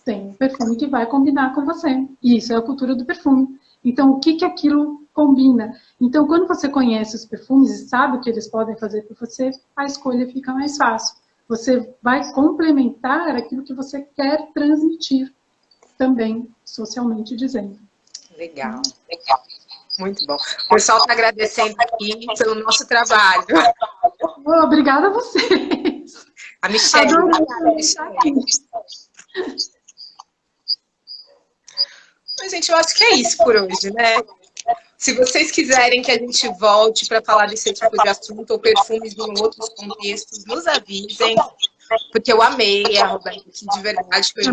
tem um perfume que vai combinar com você. E isso é a cultura do perfume. Então, o que aquilo combina? Então, quando você conhece os perfumes e sabe o que eles podem fazer por você, a escolha fica mais fácil. Você vai complementar aquilo que você quer transmitir, também, socialmente dizendo. Legal, legal. Muito bom. O pessoal está agradecendo aqui pelo nosso trabalho. Obrigada a vocês. A Michelle. Mas, gente, eu acho que é isso por hoje, né? Se vocês quiserem que a gente volte para falar desse tipo de assunto ou perfumes em outros contextos, nos avisem. Porque eu amei a Roberta, que de verdade foi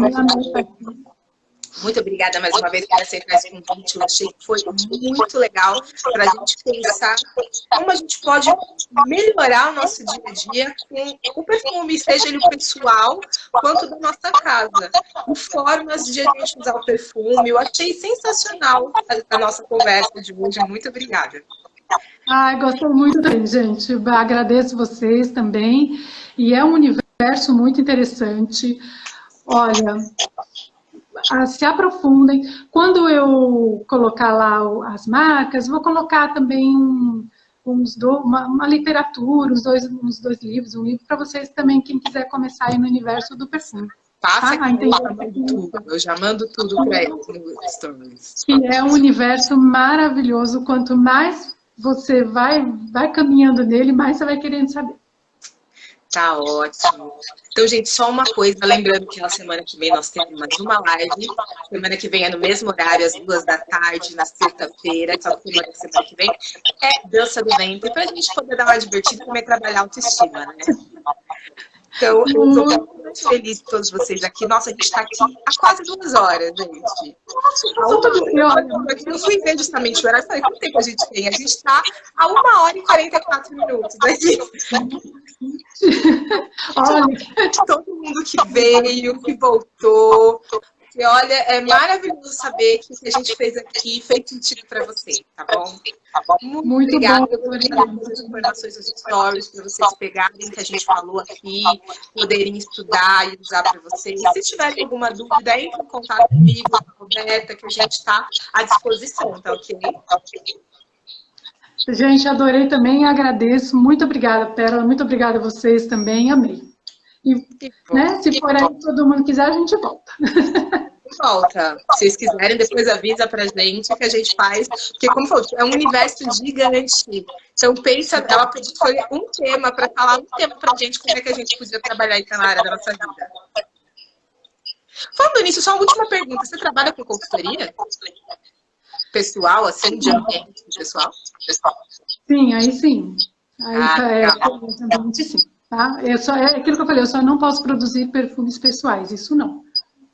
muito obrigada mais uma vez por aceitar esse convite. Eu achei que foi muito legal para a gente pensar como a gente pode melhorar o nosso dia a dia com o perfume, seja ele o pessoal quanto da nossa casa. E formas de a gente usar o perfume. Eu achei sensacional a nossa conversa de hoje. Muito obrigada. Ai, gostei muito também, gente. Agradeço vocês também. E é um universo muito interessante. Olha, se aprofundem. Quando eu colocar lá as marcas, vou colocar também uma literatura, uns dois livros, um livro para vocês também, quem quiser começar aí no universo do perfume. Passa aqui, eu já mando tudo para eles no Stories. Que é um universo maravilhoso. Quanto mais você vai caminhando nele, mais você vai querendo saber. Tá ótimo. Então, gente, só uma coisa, lembrando que na semana que vem nós temos mais uma live. Semana que vem é no mesmo horário, às 2h, na sexta-feira. Só que semana que vem é dança do ventre, pra gente poder dar uma divertida e também trabalhar a autoestima, né? Então, eu tô muito feliz de todos vocês aqui. Nossa, a gente tá aqui há quase 2 horas, gente. Eu fui ver justamente o horário e falei, quanto tempo a gente tem? A gente tá a 1h44 aqui. Olha, todo mundo que veio, que voltou. E olha, é maravilhoso saber que o que a gente fez aqui fez sentido para vocês, tá bom? Muito obrigada. Eu vou deixar as informações nos stories para vocês pegarem o que a gente falou aqui, poderem estudar e usar para vocês. Se tiverem alguma dúvida, entre em contato comigo, com a Roberta, que a gente está à disposição, tá ok? Gente, adorei também, agradeço. Muito obrigada, Pérola. Muito obrigada a vocês também, amei. E, né, se for aí, todo mundo quiser, a gente volta. Volta. Se vocês quiserem, depois avisa pra gente que a gente faz. Porque, como falou, é um universo gigante. Então, pensa, ela podia escolher um tema para falar um tema pra gente, como é que a gente podia trabalhar isso na área da nossa vida. Falando nisso, só uma última pergunta. Você trabalha com consultoria? Pessoal, assim, de ambiente pessoal? Sim, aí sim. Aí exatamente sim. Tá? É aquilo que eu falei, eu só não posso produzir perfumes pessoais, isso não.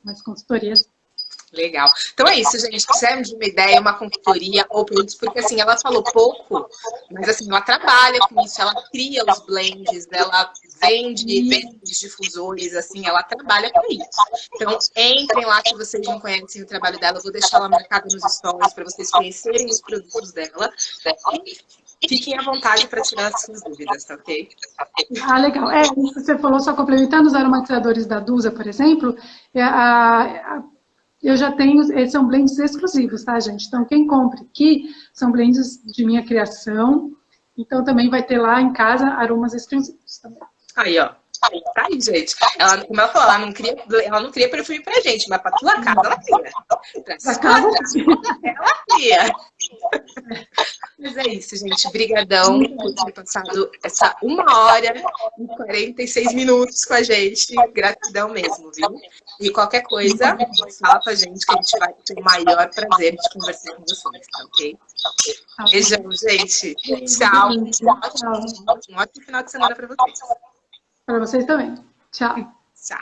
Mas consultorias. Legal. Então é isso, gente. Precisamos de uma ideia, uma consultoria ou produtos, porque assim, ela falou pouco, mas assim, ela trabalha com isso, ela cria os blends, ela vende difusores, assim, ela trabalha com isso. Então, entrem lá se vocês não conhecem o trabalho dela, eu vou deixar ela marcada nos stories para vocês conhecerem os produtos dela. E fiquem à vontade para tirar as suas dúvidas, tá ok? Ah, legal. Você falou, só complementando, os aromatizadores da Dusa, por exemplo, eu já tenho, são blends exclusivos, tá, gente? Então, quem compra aqui são blends de minha criação, então também vai ter lá em casa aromas exclusivos também. Aí, ó. Tá aí, gente. Ela, como ela falou, ela não cria perfume pra gente, mas pra tua casa ela cria. Pra casa ela cria. Mas é isso, gente. Brigadão por ter passado essa 1h46 com a gente. Gratidão mesmo, viu? E qualquer coisa, fala pra gente que a gente vai ter o maior prazer de conversar com vocês, tá ok? Beijão, gente. Tchau. Um ótimo final de semana pra vocês. Para vocês também. Tchau. Tchau.